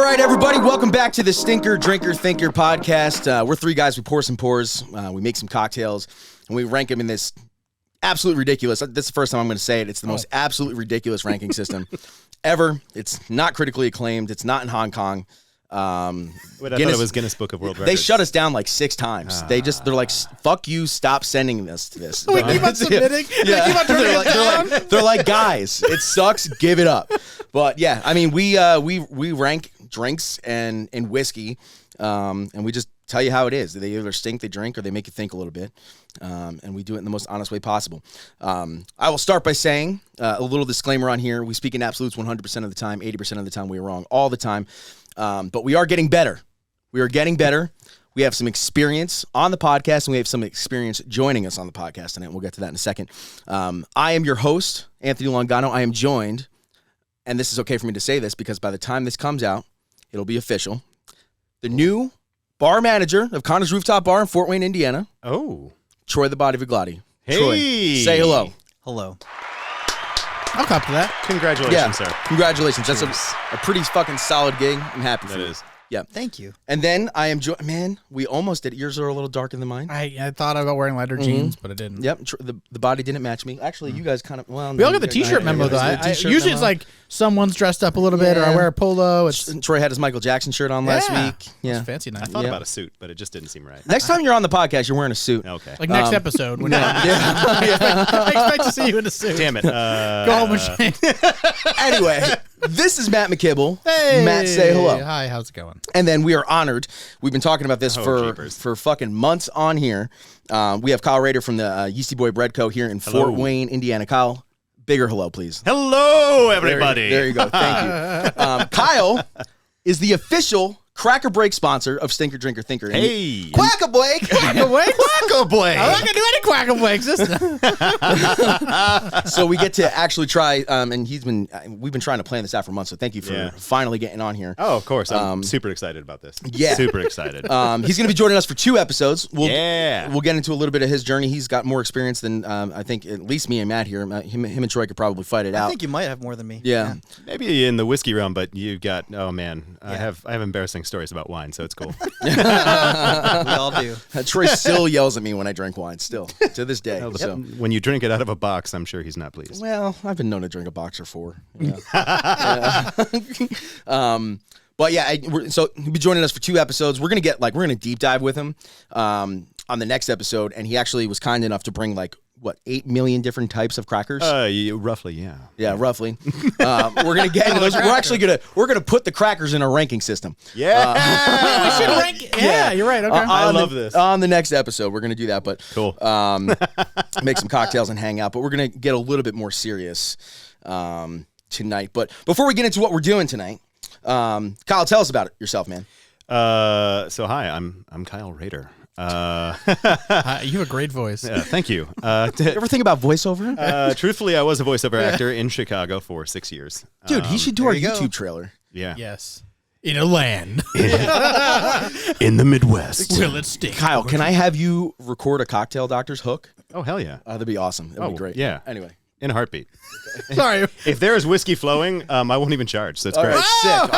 right, everybody, welcome back to the Stinker, Drinker, Thinker podcast. We're three guys, we pour some pours, we make some cocktails, and we rank them in this absolutely ridiculous, this is the first time I'm going to say it, it's the most absolutely ridiculous ranking system ever. It's not critically acclaimed, it's not in Hong Kong. Wait, I thought it was Guinness Book of World Records. They shut us down like 6 times. They're like, fuck you, stop sending this to this. We keep on submitting. Yeah. Keep on turning it down. They're like, guys, it sucks, give it up. But yeah, I mean, we rank drinks and whiskey, and we just tell you how it is. They either stink, they drink, or they make you think a little bit. And we do it in the most honest way possible. I will start by saying a little disclaimer on here. We speak in absolutes 100% of the time, 80% of the time we are wrong all the time. But we are getting better. We are getting better. We have some experience on the podcast, and we have some experience joining us on the podcast tonight. We'll get to that in a second. I am your host, Anthony Longano. I am joined, and this is okay for me to say this because by the time this comes out, it'll be official. The new bar manager of Connor's Rooftop Bar in Fort Wayne, Indiana. Oh. Troy the Body Vigliotti. Hey. Troy, say hello. Hello. I'll cop to that. Congratulations, sir. Congratulations. That's a pretty fucking solid gig. I'm happy for you. That is. Yeah. Thank you. And then I am man, we almost did it. Yours are a little darker than mine. I thought about wearing lighter jeans, but I didn't. Yep. The body didn't match me. Actually, you guys kind of, well. We all got the t-shirt memo, though. Usually it's like someone's dressed up a little bit, or I wear a polo. Troy had his Michael Jackson shirt on last week. Yeah. It's fancy night. I thought about a suit, but it just didn't seem right. Next time you're on the podcast, you're wearing a suit. Okay. Like next episode. When I expect to see you in a suit. Damn it. Go home and change. Anyway, this is Matt McKibble. Hey. Matt, say hello. Hi, how's it going? And then we are honored. We've been talking about this Jeepers. for fucking months on here. We have Kyle Rehder from the Yeasty Boy Bread Co. here in Fort Wayne, Indiana. Kyle, bigger hello, please. Hello, everybody. There you go. Thank you. Kyle is the official Cracker Break sponsor of Stinker, Drinker, Thinker. Hey. Quack a Blake. Quack-a-blake. I'm not going to do any quack and blakes this time. So we get to actually try, and we've been trying to plan this out for months, so thank you for finally getting on here. Oh, of course. I'm super excited about this. Yeah. Super excited. He's going to be joining us for 2 episodes. We'll get into a little bit of his journey. He's got more experience than I think at least me and Matt here. Him and Troy could probably fight it out. I think you might have more than me. Yeah. Maybe in the whiskey realm, but you got, oh man, I have embarrassing stories about wine, so it's cool. We all do. Troy still yells at me when I drink wine, still, to this day. So. When you drink it out of a box, I'm sure he's not pleased. Well, I've been known to drink a box or 4. Yeah. But yeah, so he'll be joining us for 2 episodes. We're gonna deep dive with him on the next episode, and he actually was kind enough to bring 8 million different types of crackers? Roughly, yeah. Yeah, roughly. We're gonna get into those. We're gonna put the crackers in a ranking system. Yeah. We should rank. Yeah, you're right. Okay. I love this. On the next episode, we're gonna do that. But cool. Make some cocktails and hang out. But we're gonna get a little bit more serious tonight. But before we get into what we're doing tonight, Kyle, tell us about yourself, man. So hi, I'm Kyle Rehder. You have a great voice. Yeah, thank you. You ever think about voiceover? Truthfully, I was a voiceover actor in Chicago for 6 years. Dude, he should do our YouTube trailer. Yeah. Yes. In a land. In the Midwest. Will it stick? Kyle, can I have you record a Cocktail Doctor's hook? Oh, hell yeah. That'd be awesome. That'd be great. Yeah. Anyway. In a heartbeat. Sorry. If there is whiskey flowing, I won't even charge. So it's great. Right, sick.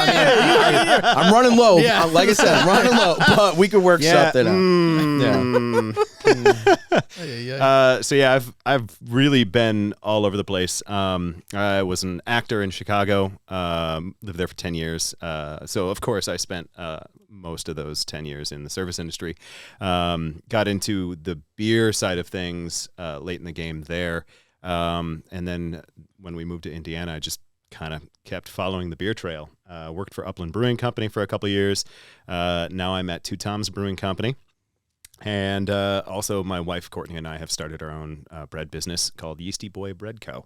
I'm running low. Yeah. Like I said, I'm running low, but we could work something out. So yeah, I've really been all over the place. I was an actor in Chicago. Lived there for 10 years. So of course I spent most of those 10 years in the service industry. Got into the beer side of things late in the game there. And then when we moved to Indiana, I just kind of kept following the beer trail. Worked for Upland Brewing Company for a couple of years. Now I'm at Two Tom's Brewing Company. And also my wife, Courtney, and I have started our own bread business called Yeasty Boy Bread Co.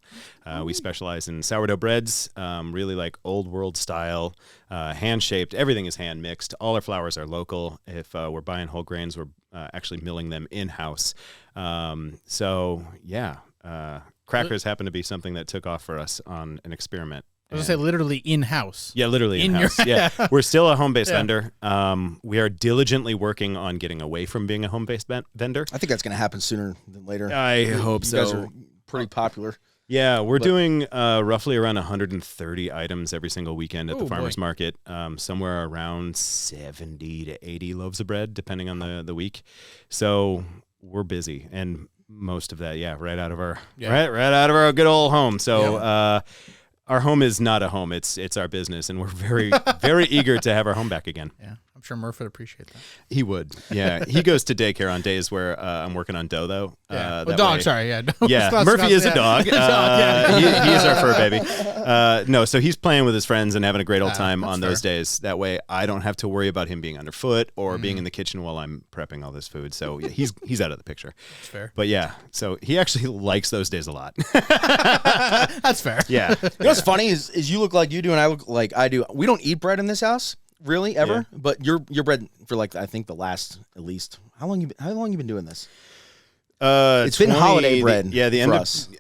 We specialize in sourdough breads, really like old world style, hand-shaped. Everything is hand-mixed. All our flours are local. If we're buying whole grains, we're actually milling them in-house. Crackers happen to be something that took off for us on an experiment. I was going to say literally in-house. Yeah, literally in-house. Yeah, we're still a home-based vendor. We are diligently working on getting away from being a home-based vendor. I think that's going to happen sooner than later. I hope so. You guys are pretty popular. Yeah, we're doing roughly around 130 items every single weekend at the farmer's market, somewhere around 70 to 80 loaves of bread, depending on the week. So we're busy, and most of that, right out of our right out of our good old home. So our home is not a home; it's our business, and we're very very eager to have our home back again. Yeah. I'm sure Murph would appreciate that. He would. Yeah. He goes to daycare on days where I'm working on dough, though. Yeah. Dog, sorry. Yeah. Yeah. Murphy is a dog. He is our fur baby. No, so he's playing with his friends and having a great old time on those days. That way I don't have to worry about him being underfoot or being in the kitchen while I'm prepping all this food. So he's out of the picture. That's fair. But yeah, so he actually likes those days a lot. That's fair. Yeah. You know what's funny is you look like you do and I look like I do. We don't eat bread in this house. Really, ever? Yeah. But your bread for I think the last at least how long you been doing this? It's been holiday bread. The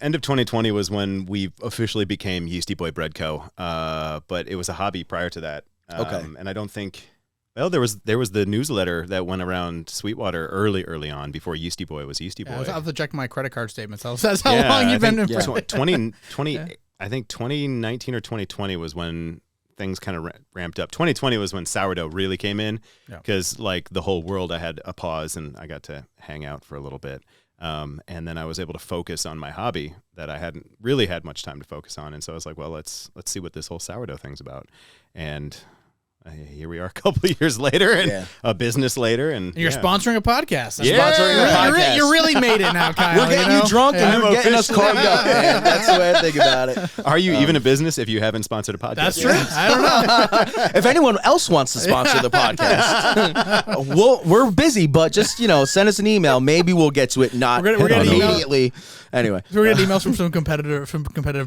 end of 2020 was when we officially became Yeasty Boy Bread Co. But it was a hobby prior to that. Okay. And I don't think there was the newsletter that went around Sweetwater early on before Yeasty Boy was Yeasty Boy. I'll have to check my credit card statements. That's how long you've been in bread. 20 I think 2019 or 2020 was when things kind of ramped up. 2020 was when sourdough really came in because the whole world, I had a pause and I got to hang out for a little bit. And then I was able to focus on my hobby that I hadn't really had much time to focus on. And so I was like, well, let's see what this whole sourdough thing's about. And here we are a couple of years later and a business later. And you're sponsoring a podcast. Sponsoring a podcast. You really made it now, Kyle. We're getting you drunk and you're getting us carved up, man. That's the way I think about it. Are you even a business if you haven't sponsored a podcast? That's true. I don't know. If anyone else wants to sponsor the podcast, we're busy, but just, send us an email. Maybe we'll get to it, not we're gonna immediately. Anyway. So we're getting emails from some competitive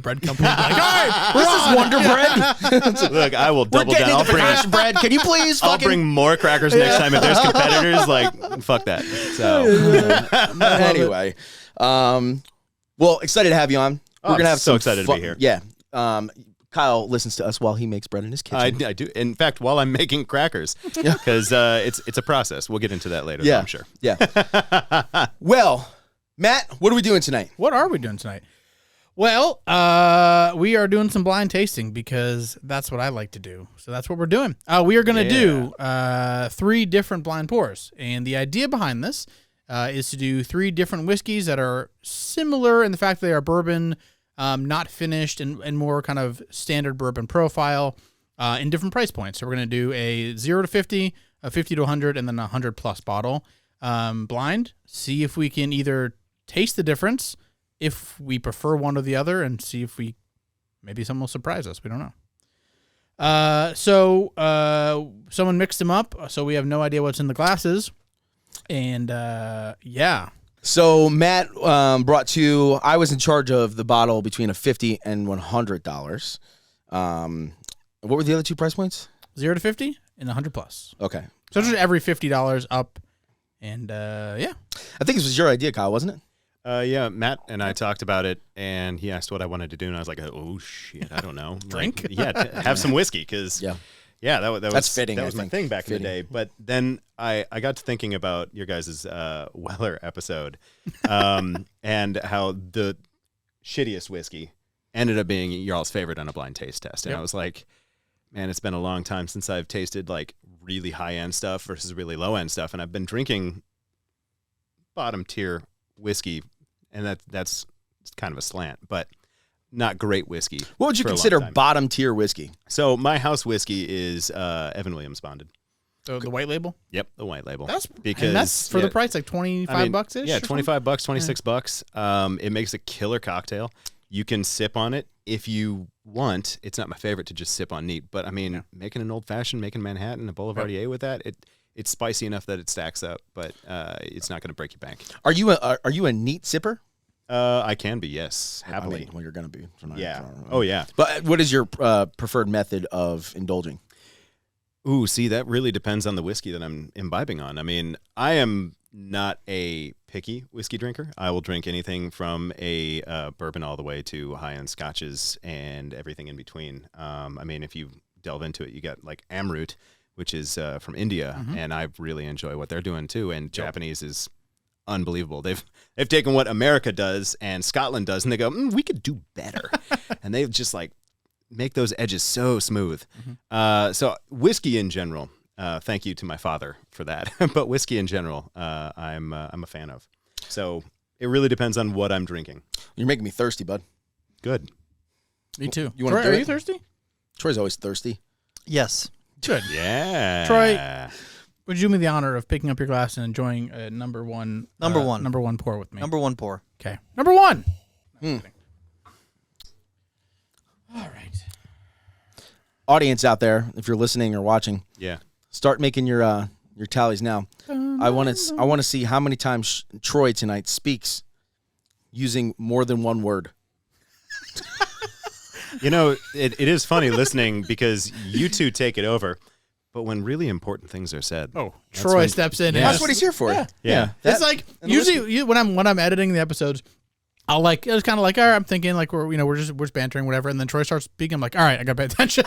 bread companies. Like, all right, this is Wonder Bread. Look, I will double down. I'll bring bread. Can you please? I'll bring more crackers next time if there's competitors. Fuck that. So anyway, well, excited to have you on. We're gonna have excited to be here. Yeah. Kyle listens to us while he makes bread in his kitchen. I do. In fact, while I'm making crackers, because it's a process. We'll get into that later. I'm sure. Yeah. Well, Matt, what are we doing tonight? What are we doing tonight? Well, we are doing some blind tasting because that's what I like to do. So that's what we're doing. We are going to do 3 different blind pours. And the idea behind this is to do 3 different whiskeys that are similar in the fact that they are bourbon, not finished, and more kind of standard bourbon profile in different price points. So we're going to do a 0 to 50, a 50 to 100, and then a 100-plus bottle blind. See if we can either taste the difference, if we prefer one or the other, and see if maybe someone will surprise us. We don't know. So someone mixed them up, so we have no idea what's in the glasses. And So Matt brought 2. I was in charge of the bottle between a $50 and $100. What were the other 2 price points? 0 to 50 and 100 plus. Okay. So just every $50 up. And I think this was your idea, Kyle, wasn't it? Matt and I talked about it, and he asked what I wanted to do, and I was like, "Oh shit, I don't know." Drink? Have some whiskey, because that's fitting. That was my thing back in the day. But then I got to thinking about your guys' Weller episode, and how the shittiest whiskey ended up being y'all's favorite on a blind taste test, and I was like, man, it's been a long time since I've tasted really high end stuff versus really low end stuff, and I've been drinking bottom tier whiskey. And that's kind of a slant, but not great whiskey. What would you consider bottom tier whiskey? So my house whiskey is Evan Williams bonded. So the white label? Yep, the white label. That's for the price, like $25 ish. Yeah, $25, $26. It makes a killer cocktail. You can sip on it if you want. It's not my favorite to just sip on neat, but making an old fashioned, making Manhattan, a Boulevardier with that, it's spicy enough that it stacks up, but it's not going to break your bank. Are you a neat sipper? I can be, yes, happily. Well, you're going to be tonight. Yeah. Oh, yeah. But what is your preferred method of indulging? Ooh, see, that really depends on the whiskey that I'm imbibing on. I mean, I am not a picky whiskey drinker. I will drink anything from a bourbon all the way to high-end scotches and everything in between. If you delve into it, you got Amrut, which is from India, and I really enjoy what they're doing too. And Japanese is unbelievable. They've taken what America does and Scotland does, and they go, we could do better. And they just like make those edges so smooth. So whiskey in general, thank you to my father for that. But whiskey in general, I'm a fan of. So it really depends on what I'm drinking. You're making me thirsty, bud. Good. Me too. You want to Troy, do are it? you thirsty? Troy's always thirsty. Yes. Good. Yeah. Troy, would you do me the honor of picking up your glass and enjoying a number one pour with me? Number one pour. Okay. Number one. All right. Audience out there, if you're listening or watching, Yeah. start making your tallies now. I want to see how many times Troy tonight speaks using more than one word. You know, it is funny listening because you two take it over, but when really important things are said, Troy steps in. That's what he's here for. Yeah. It's like usually when I'm editing the episodes, I'll like it's kind of like, all right, I'm thinking like we're just bantering whatever, and then Troy starts speaking. I'm like, all right, I gotta pay attention.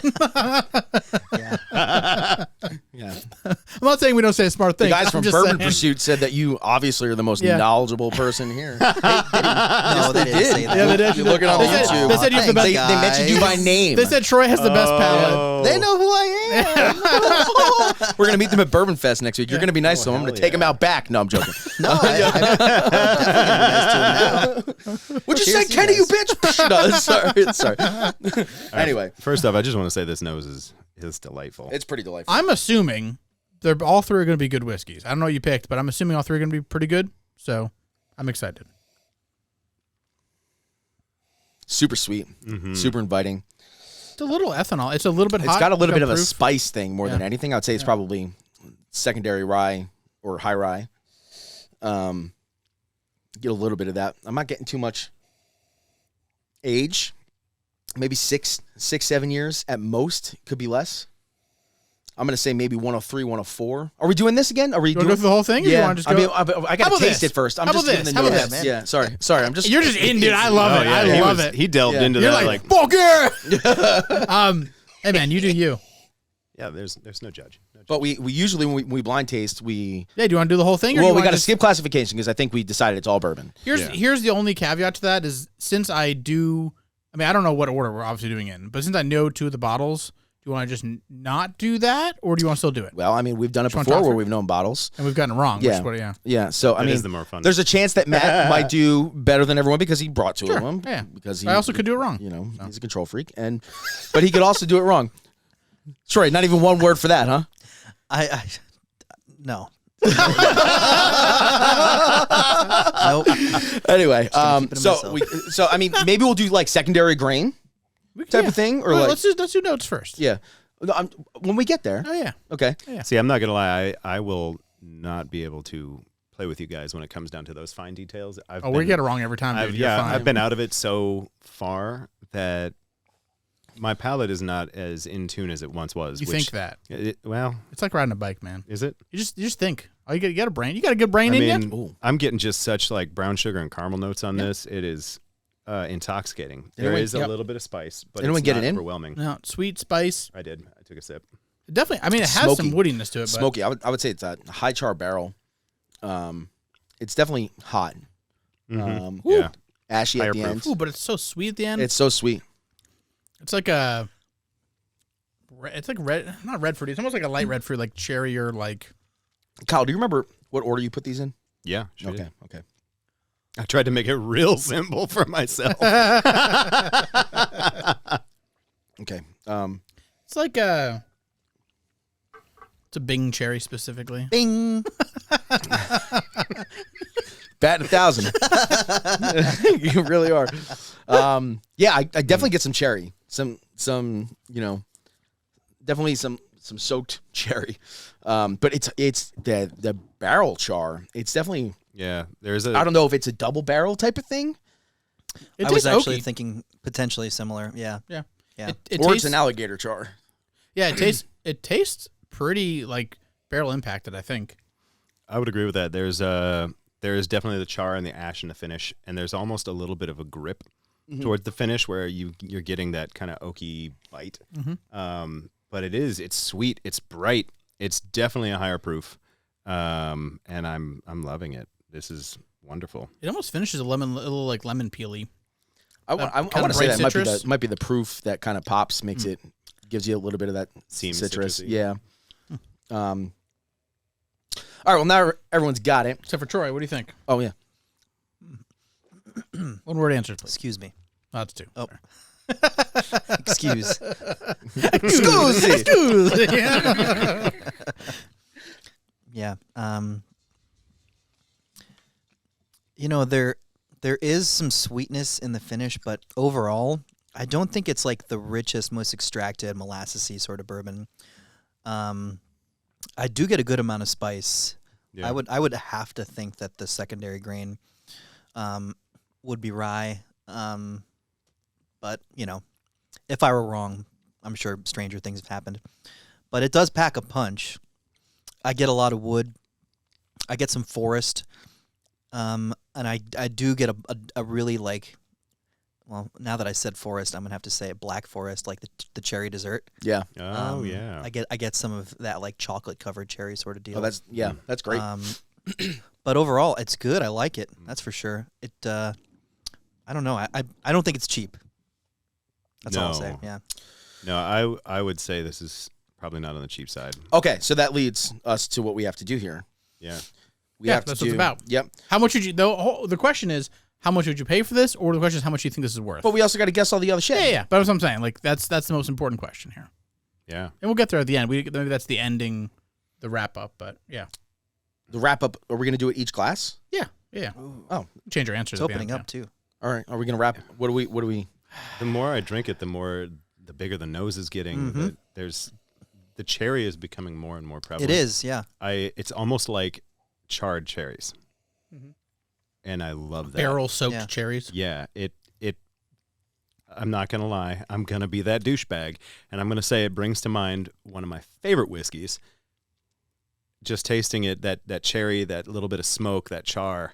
Yeah. I'm not saying we don't say smart The things. guys I'm from just Bourbon saying. Pursuit said that you obviously are the most knowledgeable person here. No, they didn't say that. Yeah, they did. You look it up on They said- YouTube. they said you have the best. They mentioned you by name. They said Troy has the best palate. They know who I am. We're gonna meet them at Bourbon Fest next week. You're gonna be nice to them. I'm gonna take them out back. No, I'm joking. No, I'm definitely going to be nice to him now. What'd you say, Cheers to you Kenny? You guys. bitch. No, sorry. Anyway, first off, I just want to say this nose is delightful. it's pretty delightful. I'm assuming they're all three are going to be good whiskeys. I don't know what you picked, but I'm assuming all three are going to be pretty good. So I'm excited. Super sweet, super inviting. It's a little ethanol. It's a little bit hot. It's got a little bit of a proof. spice thing more than anything. I'd say it's probably secondary rye or high rye. Get a little bit of that. I'm not getting too much age. Maybe 7 years at most. Could be less. I'm going to say maybe 103, 104. Are we doing this again? Are we You want doing to go through the whole thing? Or you Yeah. want to just I go? mean, I got How to about taste this? it first. I'm How just about giving this? the How about notes. this? Yeah, sorry. I'm just. You're just in, dude. I love it. I love it. He delved Yeah. into You're that like, like, fuck yeah. Hey man, you do you. yeah. There's no judge. But we usually when we blind taste Yeah, do you want to do the whole thing? Or do well you we wanna got to just- skip classification because I think we decided it's all bourbon. Here's the only caveat to that is since I don't know what order we're obviously doing it in, but since I know two of the bottles, do you want to just not do that, or do you want to still do it? Well, I mean we've done it Which one before talks where for? we've known bottles. And we've gotten it wrong. Yeah. Yeah. So I That mean, is the more fun. there's a chance that Matt might do better than everyone because he brought two of them. Yeah. Because he, I also could do it wrong. You know, he's a control freak, but he could also do it wrong. Sorry, not even one word for that, huh? No. Nope. Anyway, keep it to so myself. I mean, maybe we'll do like secondary grain type of thing, or Well, like let's do notes first. yeah. No, when we get there, Oh yeah. okay. See, I'm not gonna lie. I will not be able to play with you guys when it comes down to those fine details. We get it wrong every time. Dude. You're fine. I've been out of it so far that my palate is not as in tune as it once was. You think that? Well, It's like riding a bike, man. is it? You just think. Oh, you got a brain. You got a good brain I in you. mean, I'm getting just such like brown sugar and caramel notes on this. It is intoxicating. There Anyone- is a little bit of spice, but Anyone it's get not it in? overwhelming. No, sweet spice. I did. I took a sip. Definitely. I mean, it has some Smoky. woodiness to it. But Smoky. I would say it's a high char barrel. It's definitely hot. Yeah. Ashy Higher at the proof. end. Ooh, but it's so sweet at the end. It's so sweet. It's like a. It's like red, not red fruit. It's almost like a light red fruit, like cherry or like. Kyle, do you remember what order you put these in? Yeah. Sure Okay. did. Okay. I tried to make it real simple for myself. Okay. It's like a. It's a Bing cherry specifically. Bing. Batting 1,000. You really are. Yeah, I definitely get some cherry. Some definitely some soaked cherry. But it's the barrel char. It's definitely, Yeah. There's a. I don't know if it's a double barrel type of thing It I was tastes actually oaky. thinking potentially similar. Yeah. Yeah. Yeah. It or tastes, it's an alligator char. Yeah, it tastes pretty like barrel impacted, I think. I would agree with that. There is definitely the char and the ash in the finish, and there's almost a little bit of a grip towards the finish where you're getting that kind of oaky bite. But it's sweet, it's bright, it's definitely a higher proof, and I'm loving it. this is wonderful. It almost finishes a little like lemon peely. I want kind to of say bright that citrus? might be the proof that kind of pops, makes it, gives you a little bit of that Seems citrus. citrusy. Yeah. All right. Well, now everyone's got it. Except for Troy, what do you think? Oh yeah. One word answers, please. Excuse me. Oh, that's two. Oh. Sorry. Excuse. Excuse. Yeah. Yeah. You know, there is some sweetness in the finish, but overall, I don't think it's like the richest, most extracted, molassesy sort of bourbon. I do get a good amount of spice. Yeah. I would have to think that the secondary grain would be rye. But, you know, if I were wrong, I'm sure stranger things have happened. But it does pack a punch. I get a lot of wood. I get some forest. And I do get a really like, well, now that I said forest, I'm gonna have to say black forest, like the cherry dessert. Yeah. Oh yeah. I get some of that like chocolate covered cherry sort of deal. Oh, that's great. But overall, it's good. I like it. That's for sure. It. I don't know. I don't think it's cheap. That's all I'll say. No. Yeah. No, I would say this is probably not on the cheap side. Okay, so that leads us to what we have to do here. Yeah. We Yeah, have that's to what it's do, about. Yep. How much would you? The question is, how much would you pay for this, or the question is, how much do you think this is worth? But we also got to guess all the other shit. Yeah. But that's what I'm saying. Like that's the most important question here, Yeah. and we'll get there at the end. Maybe that's the ending, the wrap up. But yeah, The wrap up. Are we going to do it each glass? yeah. Oh, Change your answers. It's at the opening end, up too. all right. Are we going to wrap? What do we? The more I drink it, the bigger the nose is getting. The cherry is becoming more and more prevalent. It is. Yeah. It's almost like charred cherries, and I love that. Barrel soaked Yeah. cherries. Yeah, it. I'm not gonna lie. I'm gonna be that douchebag, and I'm gonna say it brings to mind one of my favorite whiskeys. Just tasting it, that cherry, that little bit of smoke, that char.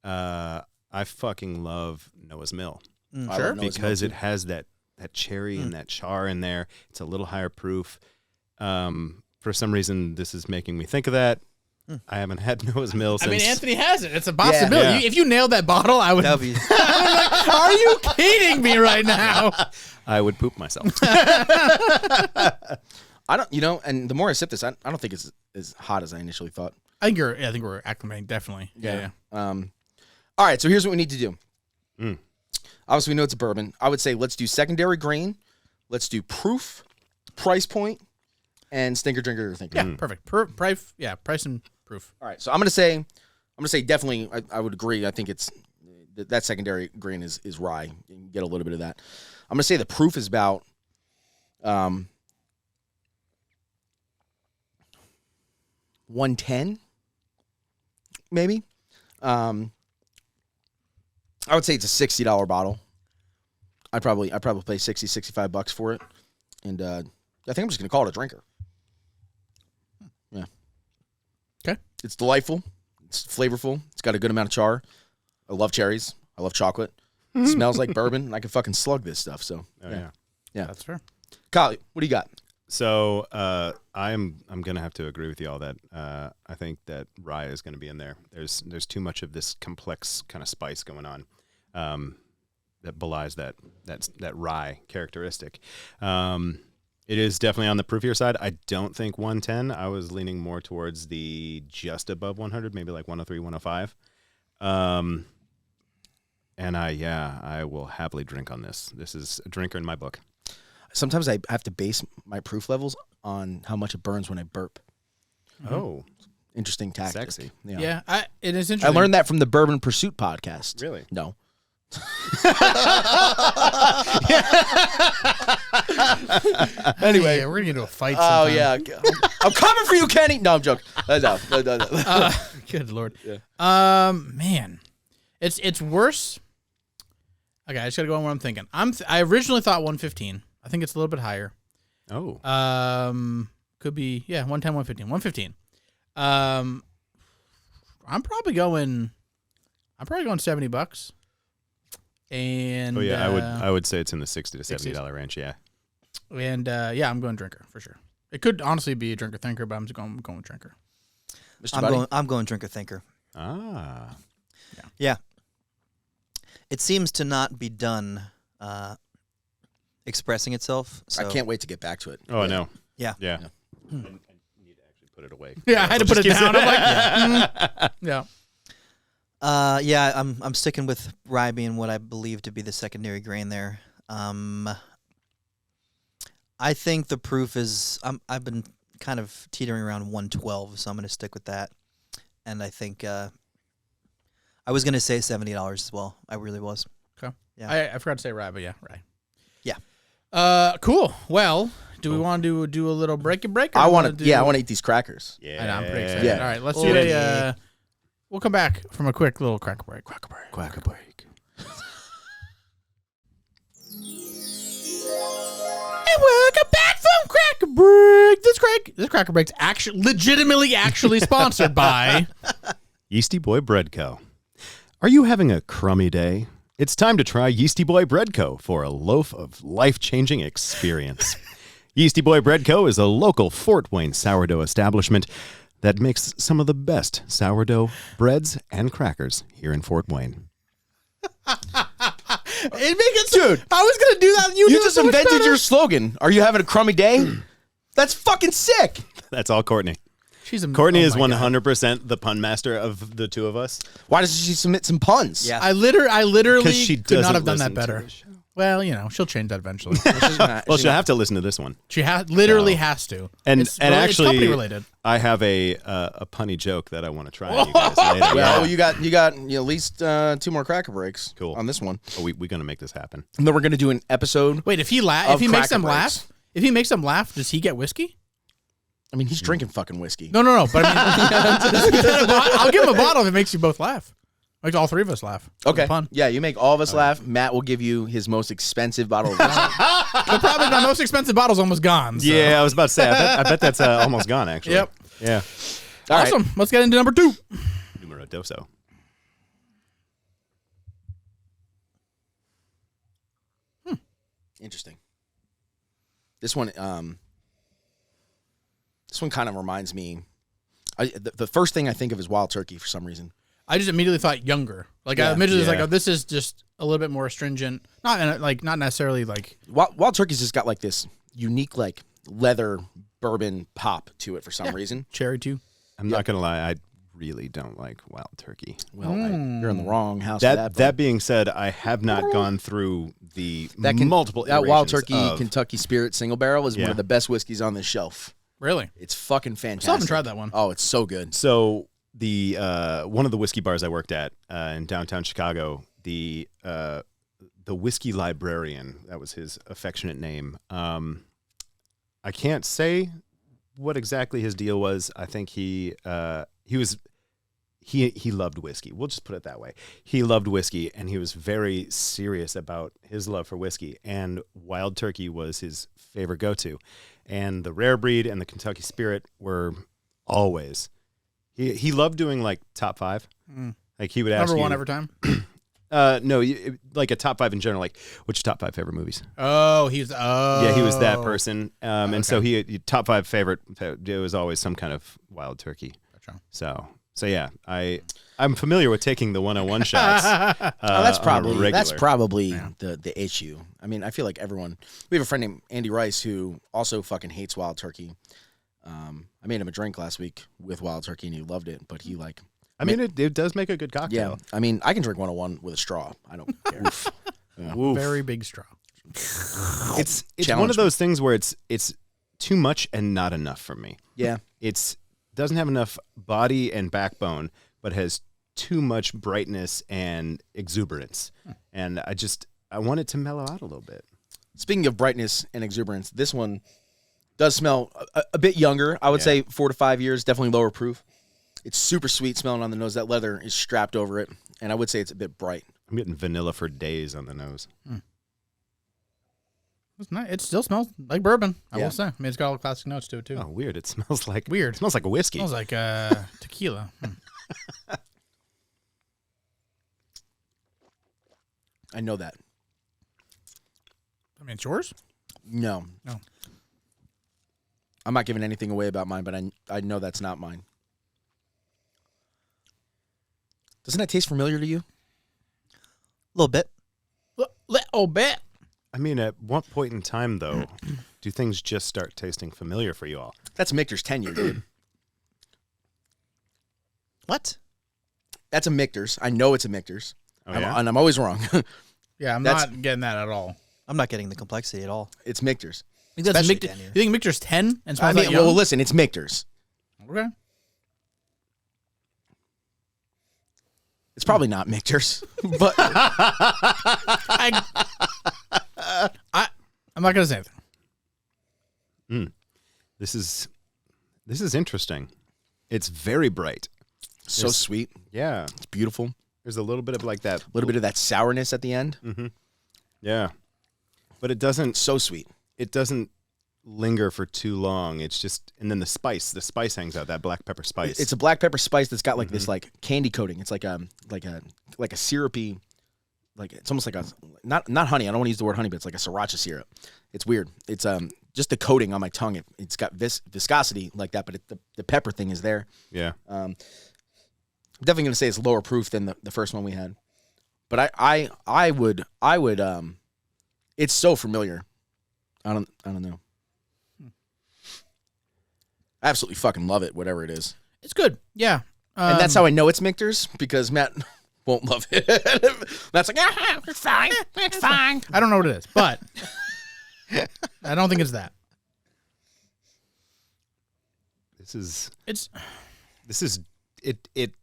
I fucking love Noah's Mill I love Sure. Noah's because Milk, it has that cherry and that char in there. It's a little higher proof. For some reason, this is making me think of that. I haven't had Noah's Mill since. I mean, Anthony has it. It's a possibility. Yeah. If you nailed that bottle, I would. That'd be. Are you kidding me right now? I would poop myself. I don't. And the more I sip this, I don't think it's as hot as I initially thought. I think we're acclimating definitely. Yeah. All right. So here's what we need to do. Mm. Obviously, we know it's a bourbon. I would say let's do secondary grain. Let's do proof, price point, and stinker drinker thinker. Yeah, perfect. Price. Yeah, price and proof. All right. So I'm gonna say definitely. I would agree. I think it's that secondary grain is rye. You can get a little bit of that. I'm gonna say the proof is about 110, maybe. I would say it's a $60 bottle. I'd probably pay $65 for it, and I think I'm just gonna call it a drinker. Yeah. Okay. It's delightful. It's flavorful. It's got a good amount of char. I love cherries. I love chocolate. It smells like bourbon, and I can fucking slug this stuff. So Yeah. That's fair. Kyle, what do you got? So I'm gonna have to agree with you all that I think that rye is gonna be in there. There's too much of this complex kind of spice going on that belies that rye characteristic. It is definitely on the proofier side. I don't think 110. I was leaning more towards the just above 100, maybe like 103, 105. And I will happily drink on this. This is a drinker in my book. Sometimes I have to base my proof levels on how much it burns when I burp. Oh, Interesting tactic. sexy. Yeah, it is I interesting. learned that from the Bourbon Pursuit podcast. Really? No. Anyway, yeah, we're gonna get into a fight. Oh sometime. yeah, I'm coming for you, Kenny. No, I'm joking. No. Good lord. Yeah. Man, it's worse. Okay, I just gotta go on what I'm thinking. I originally thought 115. I think it's a little bit higher. Oh. Could be 110, 115, 115. I'm probably going $70. And Oh yeah, I would say it's in the $60 to $70 range. Yeah. And I'm going drinker for sure. It could honestly be a drinker thinker, but I'm going with drinker. Mr. Buddy? I'm going drinker thinker. Ah. Yeah. It seems to not be done expressing itself. So. I can't wait to get back to it. Oh, I know. Yeah. Yeah. I need to actually put it away. Yeah, I had to put it down. I'm like, yeah. Yeah, I'm sticking with rye being what I believe to be the secondary grain there. I think the proof is I've been kind of teetering around 112, so I'm going to stick with that. And I think I was going to say $70 as well. I really was. Okay. Yeah. I forgot to say rye, but yeah, rye. Yeah. Cool. Well, do we want to do a little break? Or I want wanna to. Yeah, I want to eat these crackers. Yeah. I know, I'm pretty excited. Yeah. All right, let's Oh, do yeah. we'll come back from a quick little cracker break. Quack break. And welcome back from Cracker Break. This Cracker Break's legitimately sponsored by Yeasty Boy Bread Co. Are you having a crummy day? It's time to try Yeasty Boy Bread Co. for a loaf of life-changing experience. Yeasty Boy Bread Co. is a local Fort Wayne sourdough establishment that makes some of the best sourdough breads and crackers here in Fort Wayne. Dude, I was gonna do that. And you you do it just so much invented better. your slogan. Are you having a crummy day? That's fucking sick. That's all Courtney. She's a Courtney oh is my God. 100% the pun master of the two of us. Why doesn't she submit some puns? Yeah. I literally 'Cause she could not doesn't have done that listen to better. the show. Well, she'll change that eventually. Well, she'll have to listen to this one. She literally has to. And it's and it's actually, company related. I have a punny joke that I want to try on you guys later. Well, Yeah. you got at least 2 more cracker breaks. Cool. On this one. Oh, we're gonna make this happen. And then we're gonna do an episode. Wait, if he Of makes Cracker them Breaks. laugh, does he get whiskey? I mean, he's drinking fucking whiskey. No. But I mean, I'll give him a bottle if it makes you both laugh. Makes all three of us laugh. Okay. Pun. Yeah, you make all of us laugh. Matt will give you his most expensive bottle of whiskey. But probably my most expensive bottle's almost gone. So. Yeah, I was about to say. I bet that's almost gone. Actually. Yep. Yeah. All right. Awesome. Let's get into number 2. Numero doso. Interesting. This one kind of reminds me. The first thing I think of is wild turkey for some reason. I just immediately thought younger. Like I Yeah. immediately was like, Yeah. oh, this is just a little bit more stringent. Not necessarily like. Wild turkey's just got like this unique like leather bourbon pop to it for some reason. Cherry too. I'm not gonna lie. I really don't like wild turkey. Well, you're in the wrong house. for That bud. being said, I have not gone through the That multiple that wild iterations turkey of- Kentucky Spirit single barrel is one Yeah. of the best whiskeys on this shelf. Really? It's fucking fantastic. Still haven't tried that one. Oh, it's so good. So the one of the whiskey bars I worked at in downtown Chicago, the whiskey librarian, that was his affectionate name. I can't say what exactly his deal was. I think he loved whiskey. We'll just put it that way. He loved whiskey, and he was very serious about his love for whiskey. And wild turkey was his favorite go-to, and the rare breed and the Kentucky Spirit were always. He loved doing like top 5. Like he would ask Number you, 1 every time. no, like a top 5 in general. Like which top 5 favorite movies? Oh, Yeah, he was that person. And so he top 5 favorite. It was always some kind of wild turkey. Gotcha. So yeah, I'm familiar with taking the 101 shots. That's probably regular. the issue. I mean, I feel like everyone. We have a friend named Andy Rice who also fucking hates wild turkey. I made him a drink last week with wild turkey and he loved it, but he like. I mean, it does make a good cocktail. Yeah, I mean, I can drink 101 with a straw. I don't care. Oof. Very big straw. It's Challenge one of me. those things where it's too much and not enough for me. Yeah, It's doesn't have enough body and backbone, but has too much brightness and exuberance. And I want it to mellow out a little bit. Speaking of brightness and exuberance, this one does smell a bit younger. I would say 4 to 5 years, definitely lower proof. It's super sweet smelling on the nose. That leather is strapped over it, and I would say it's a bit bright. I'm getting vanilla for days on the nose. It's nice. It still smells like bourbon. I Yeah. will say. I mean, it's got all the classic notes to it too. Oh, weird. It smells like Weird. It smells like a whiskey. Smells like tequila. I know that. I mean, it's yours. No. No. I'm not giving anything away about mine, but I know that's not mine. Doesn't that taste familiar to you? A little bit. Little bit. I mean, at what point in time, though, do things just start tasting familiar for you all? That's Michter's 10-year, dude. What? That's a Michters. I know it's a Michters. Oh, yeah? And I'm always wrong. Yeah, I'm That's- not getting that at all. I'm not getting the complexity at all. It's Michters. You think, Especially Michter, 10 year. you think Michter's 10 and I smells mean, like young? well, listen, it's Michters. Okay. It's probably not Michters, but I'm not going to say anything. This is interesting. It's very bright. so sweet. Yeah. It's beautiful. There's a little bit of like that. A little bit of that sourness at the end. Yeah. But it doesn't So sweet. linger for too long. It's just, and then the spice hangs out, that black pepper spice. It's a black pepper spice that's got like this like candy coating. It's like a syrupy, like it's almost like a not honey. I don't want to use the word honey, but it's like a sriracha syrup. It's weird. It's just the coating on my tongue. It's got viscosity like that, but the pepper thing is there. yeah. I'm definitely gonna say it's lower proof than the first one we had, but I would it's so familiar. I don't know. I absolutely fucking love it, whatever it is. It's good. Yeah. And that's how I know it's Michter's, because Matt won't love it. Matt's like, it's fine. It's fine. I don't know what it is, but I don't think it's that. This is It's it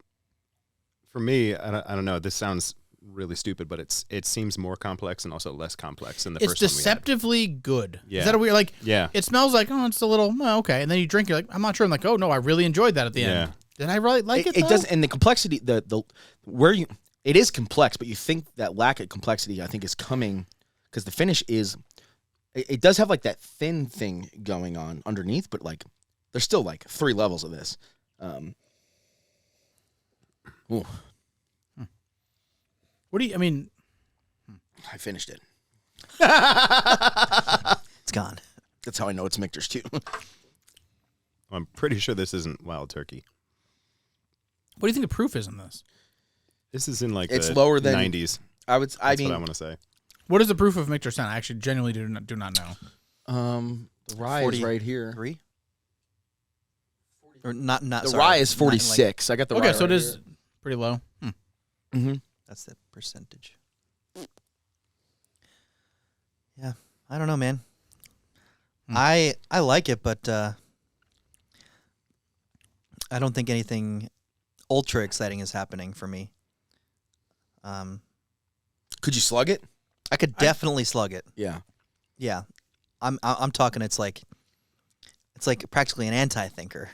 for me. I don't know. This sounds really stupid, but it seems more complex and also less complex than the it's first one we had. deceptively good. Yeah. Is that a weird, like, Yeah. it smells like, oh, it's a little, well, okay. And then you drink, you're like, I'm not sure. I'm like, oh, no, I really enjoyed that at the end. Did I really like it, It though? does, and the complexity, it is complex, but you think that lack of complexity, I think, is coming because the finish is, it does have like that thin thing going on underneath, but like there's still like 3 levels of this. Ooh, What do you, I mean, I finished it. It's gone. That's how I know it's Michter's too. I'm pretty sure this isn't wild turkey. what do you think the proof is in this? This is in like It's the lower than- 90s. That's That's what I want to say. What is the proof of Michter sound? I actually genuinely do not know. The rye is 40 right here. 3? Or not The sorry, rye is not like- 46. I got the rye Okay, so right it is pretty low. Mm-hmm. That's the percentage. Yeah, I don't know, man. I like it, but I don't think anything ultra exciting is happening for me. Could you slug it? I could definitely slug it. Yeah. Yeah, I'm talking. It's like practically an anti-thinker.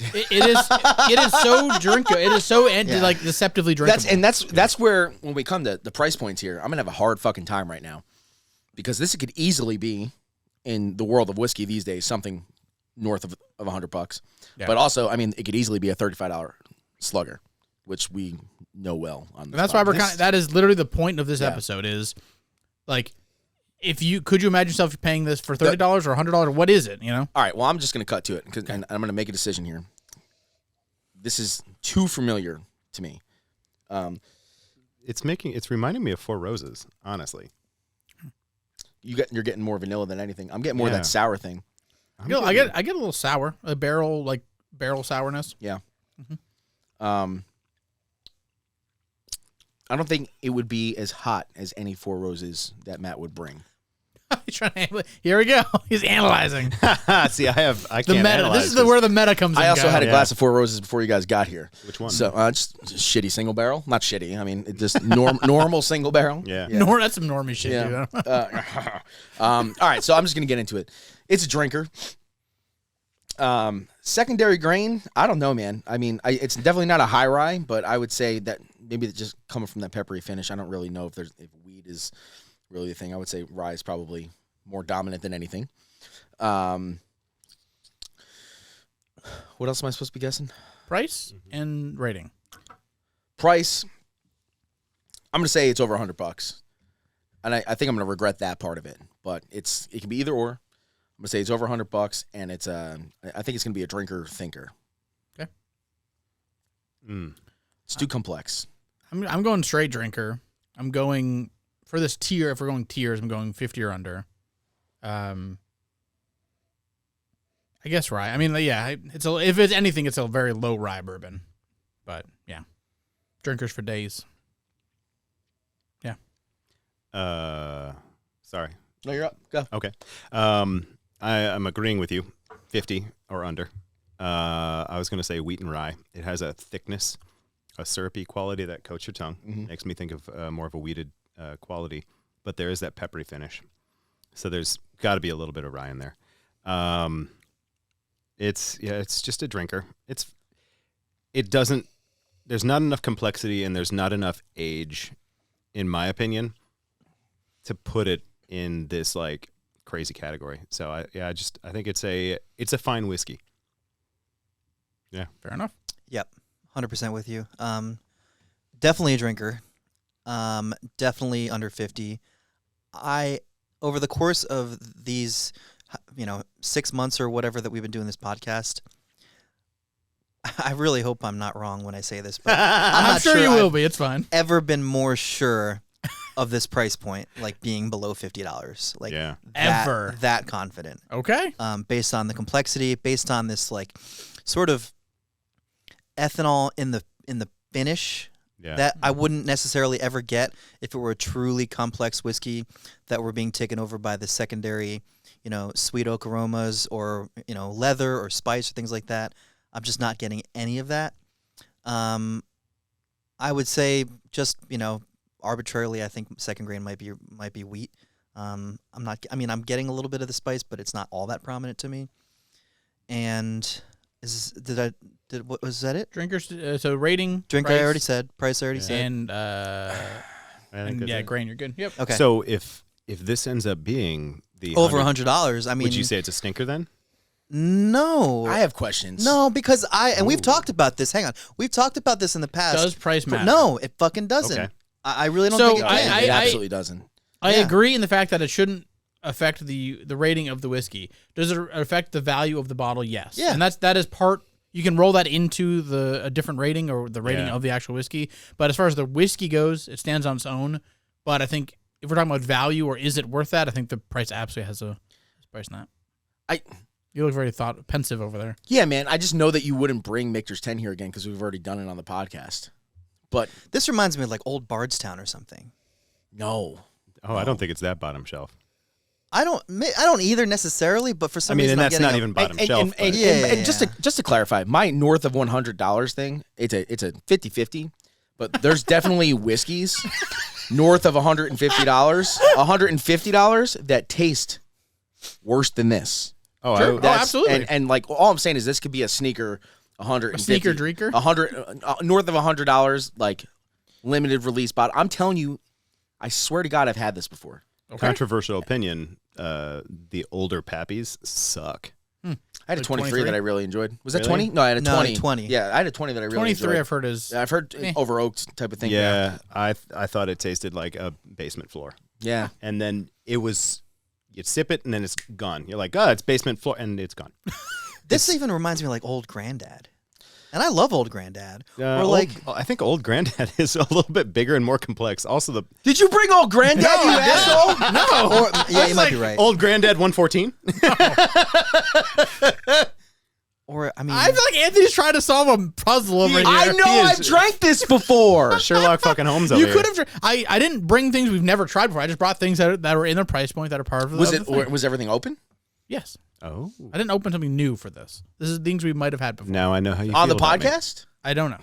It is so drinkable. It is so like deceptively drinkable. That's where when we come to the price points here, I'm gonna have a hard fucking time right now, because this could easily be, in the world of whiskey these days, something north of $100. Yeah. But also, I mean, it could easily be a $35 slugger, which we know well. On And that's why we're kind of, that is literally the point of this episode is, like, could you imagine yourself paying this for $30 or $100? What is it, you know? All right, well, I'm just going to cut to it, and I'm going to make a decision here. This is too familiar to me. It's reminding me of Four Roses, honestly. You're getting more vanilla than anything. I'm getting more of that sour thing. I get a little sour, a barrel sourness. Yeah. I don't think it would be as hot as any Four Roses that Matt would bring. He's trying to here we go. He's analyzing See, I the can't meta. analyze This is where the meta comes in. I also had a guys. glass of Four Roses before you guys got here. Which one? So just shitty single barrel. Not shitty. I mean, it just normal single barrel. Yeah. That's some normie shit, Yeah. dude. All right, so I'm just gonna get into it. It's a drinker. Secondary grain, I don't know, man. I mean, it's definitely not a high rye, but I would say that maybe it's just coming from that peppery finish. I don't really know if weed is really the thing. I would say rye is probably more dominant than anything. What else am I supposed to be guessing? Price and rating. Price, I'm gonna say it's over $100, and I think I'm gonna regret that part of it. But it can be either or. I'm gonna say it's over $100, and I think it's gonna be a drinker thinker. Okay. It's too complex. I'm going straight drinker. I'm going for this tier. If we're going tiers, I'm going 50 or under. I guess rye. I mean, yeah, if it's anything, it's a very low rye bourbon. But yeah, drinkers for days. Yeah. Sorry. No, you're up. Go. Okay. I'm agreeing with you. 50 or under. I was going to say wheat and rye. It has a thickness, a syrupy quality that coats your tongue. Makes me think of more of a wheated quality. But there is that peppery finish. So there's got to be a little bit of rye in there. It's just a drinker. There's not enough complexity and there's not enough age, in my opinion, to put it in this like crazy category. So I think it's a fine whiskey. Yeah. Fair enough. Yep, 100% with you. Definitely a drinker. Definitely under 50. Over the course of these, 6 months or whatever that we've been doing this podcast, I really hope I'm not wrong when I say this, but I'm sure you will be. It's fine. Ever been more sure of this price point, like being below $50, like ever that confident? Okay. Based on the complexity, based on this like sort of ethanol in the finish. Yeah. That I wouldn't necessarily ever get if it were a truly complex whiskey that were being taken over by the secondary, sweet oak aromas or, leather or spice or things like that. I'm just not getting any of that. I would say just, arbitrarily, I think second grain might be wheat. I'm getting a little bit of the spice, but it's not all that prominent to me. And what was that it? Drinkers. So rating. Drink price, I already said. Price I already said. And it. grain. You're good. Yep. Okay. So if this ends up being the over $100, I mean, would you say it's a stinker then? No. I have questions. No, because we've talked about this. Hang on. We've talked about this in the past. Does price matter? No, it fucking doesn't. Okay. I really don't think it can. It absolutely doesn't. I Yeah. agree in the fact that it shouldn't affect the rating of the whiskey. Does it affect the value of the bottle? Yes. Yeah. And that is part. You can roll that into a different rating or the rating of the actual whiskey. But as far as the whiskey goes, it stands on its own. But I think if we're talking about value or is it worth that, I think the price absolutely has a price in that. You look very pensive over there. Yeah, man. I just know that you wouldn't bring Michters 10 here again because we've already done it on the podcast. But This reminds me of like old Bardstown or something. no. Oh, I don't think it's that bottom shelf. I don't either necessarily, but for some reason and I'm that's getting not even bottom shelf. but- And just to clarify, my north of $100 thing, it's a 50-50, but there's definitely whiskeys north of $150 that taste worse than this. Oh, Sure. I, Absolutely. And like all I'm saying is this could be a sneaker 150. A sneaker drinker? 100 north of $100 like limited release bottle. I'm telling you, I swear to God I've had this before. Okay. controversial opinion. The older Pappies suck. I had a Like 23 23? that I really enjoyed. Was that Really? 20? No, I had a No, 20. 20. Yeah, I had a 20 that I really 23 enjoyed. I've heard is I've heard over oaked type of thing. Yeah, I thought it tasted like a basement floor, Yeah. and then you'd sip it and then it's gone. You're like, oh, it's basement floor, and it's gone. This even reminds me of like old Granddad. And I love old Granddad. I think Old Granddad is a little bit bigger and more complex. Also, Did you bring old granddad, you asshole? or, yeah, you might be right. Old Granddad 114. Or I mean, I feel like Anthony's trying to solve a puzzle over here. I know I've drank this before. Sherlock fucking Holmes over You here. could have. I didn't bring things we've never tried before. I just brought things that were in the price point that are part of the. Was of the thing. was everything open? Yes. Oh, I didn't open something new for this. This is things we might have had before. now I know how you On feel the about me. podcast? I don't know.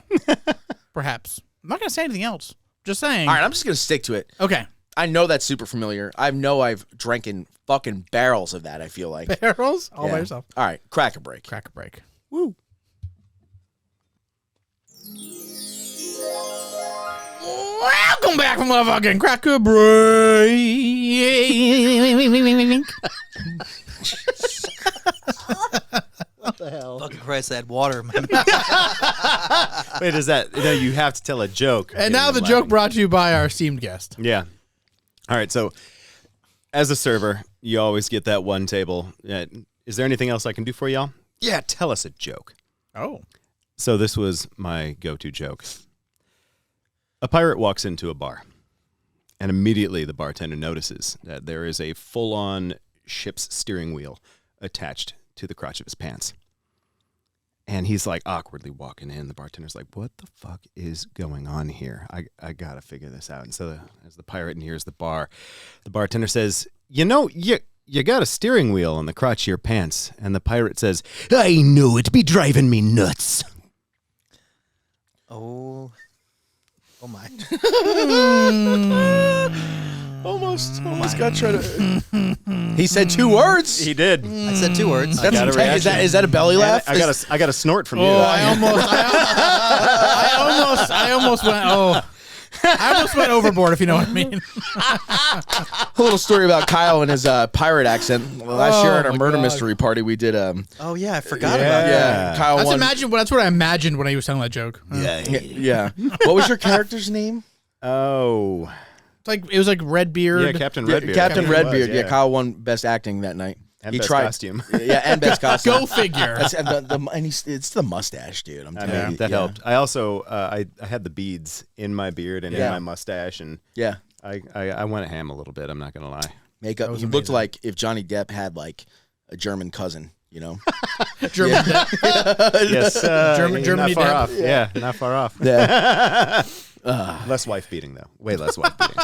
Perhaps. I'm not going to say anything else. Just saying. All right, I'm just going to stick to it. Okay. I know that's super familiar. I know I've drank in fucking barrels of that, I feel like. Barrels all by Yeah. yourself. All right, crack a break. Crack a break. Woo. Welcome back from motherfucking crack a break. what the hell? Fucking Christ, I had water. in my mouth. Wait, is that? No, you have to tell a joke. And now the joke brought to you by our esteemed guest. Yeah. All right. So, as a server, you always get that one table. Is there anything else I can do for y'all? Yeah, tell us a joke. Oh. So this was my go-to joke. A pirate walks into a bar, and immediately the bartender notices that there is a full-on ship's steering wheel attached to the crotch of his pants. And he's like awkwardly walking in. The bartender's like, what the fuck is going on here? I got to figure this out. And so as the pirate nears the bar, the bartender says, you got a steering wheel on the crotch of your pants. And the pirate says, I know it be driving me nuts. Oh my. Almost got tried to. He said 2 words. He did. I said 2 words. That's got a intense. Is that a belly laugh? I got a snort from you. I almost went overboard, if you know what I mean. A little story about Kyle and his pirate accent. Last year at our murder mystery party, we did. Oh yeah, I forgot about that. Yeah, Kyle. That's what I imagined when I was telling that joke. Yeah. What was your character's name? Oh. It was like Redbeard. Yeah, Captain Redbeard. Captain Redbeard. Was, Yeah, Kyle won best acting that night. And he best tried costume. Yeah, and best costume. Go figure. It's the mustache, dude. I'm telling you. That helped. I also I had the beads in my beard and in my mustache, and Yeah. I went ham a little bit. I'm not gonna lie. Makeup. He looked like if Johnny Depp had like a German cousin. You know. German. Yes, Germany not far Depp. off. Yeah, not far off. Yeah. Less wife beating though. Way less wife beating.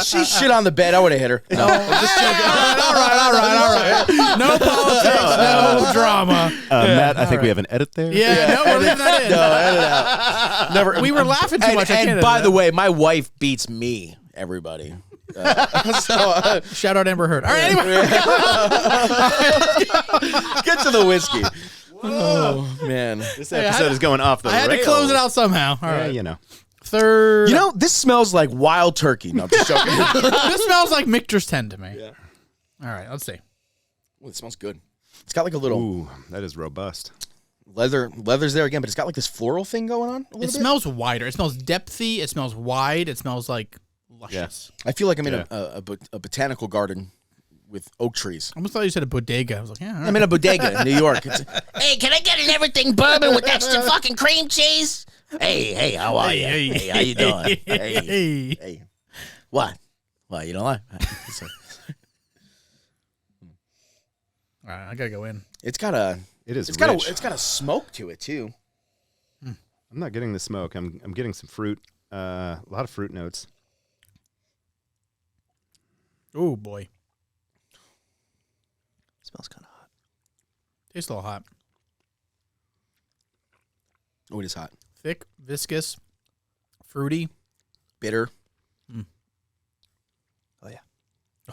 She shit on the bed. I would have hit her. No, I'm just joking. All right. No politics, no drama. Matt, I think we have an edit there. Yeah, no, we're leaving that in. No, edit out. Never. We were laughing too much. I can't And edit by that. the way, my wife beats me. Everybody. Shout out Amber Heard. All right, anyway. Get to the whiskey. Oh man. This episode is going off the I had to rails. close it out somehow. All right. You know. Third. You know, this smells like wild turkey. No, I'm just joking. This smells like Michters 10 to me. Yeah. All right, let's see. Ooh, it smells good. It's got like a little Ooh, that is robust. leather's there again, but it's got like this floral thing going on. It smells wider. It smells depthy. It smells wide. It smells like luscious. I feel like I'm in a botanical garden with oak trees. I almost thought you said a bodega. I was like, yeah. All right. I'm in a bodega in New York. Hey, can I get an everything bourbon with extra fucking cream cheese? Hey, how are you? Hey, how you doing? Hey. What? Well, you don't like All right, I gotta go in. It's got a It's got rich. a smoke to it too. I'm not getting the smoke. I'm getting some fruit. A lot of fruit notes. Oh boy, Smells kind of hot. tastes a little hot. Oh, it is hot. Thick, viscous, fruity. Bitter. Oh yeah.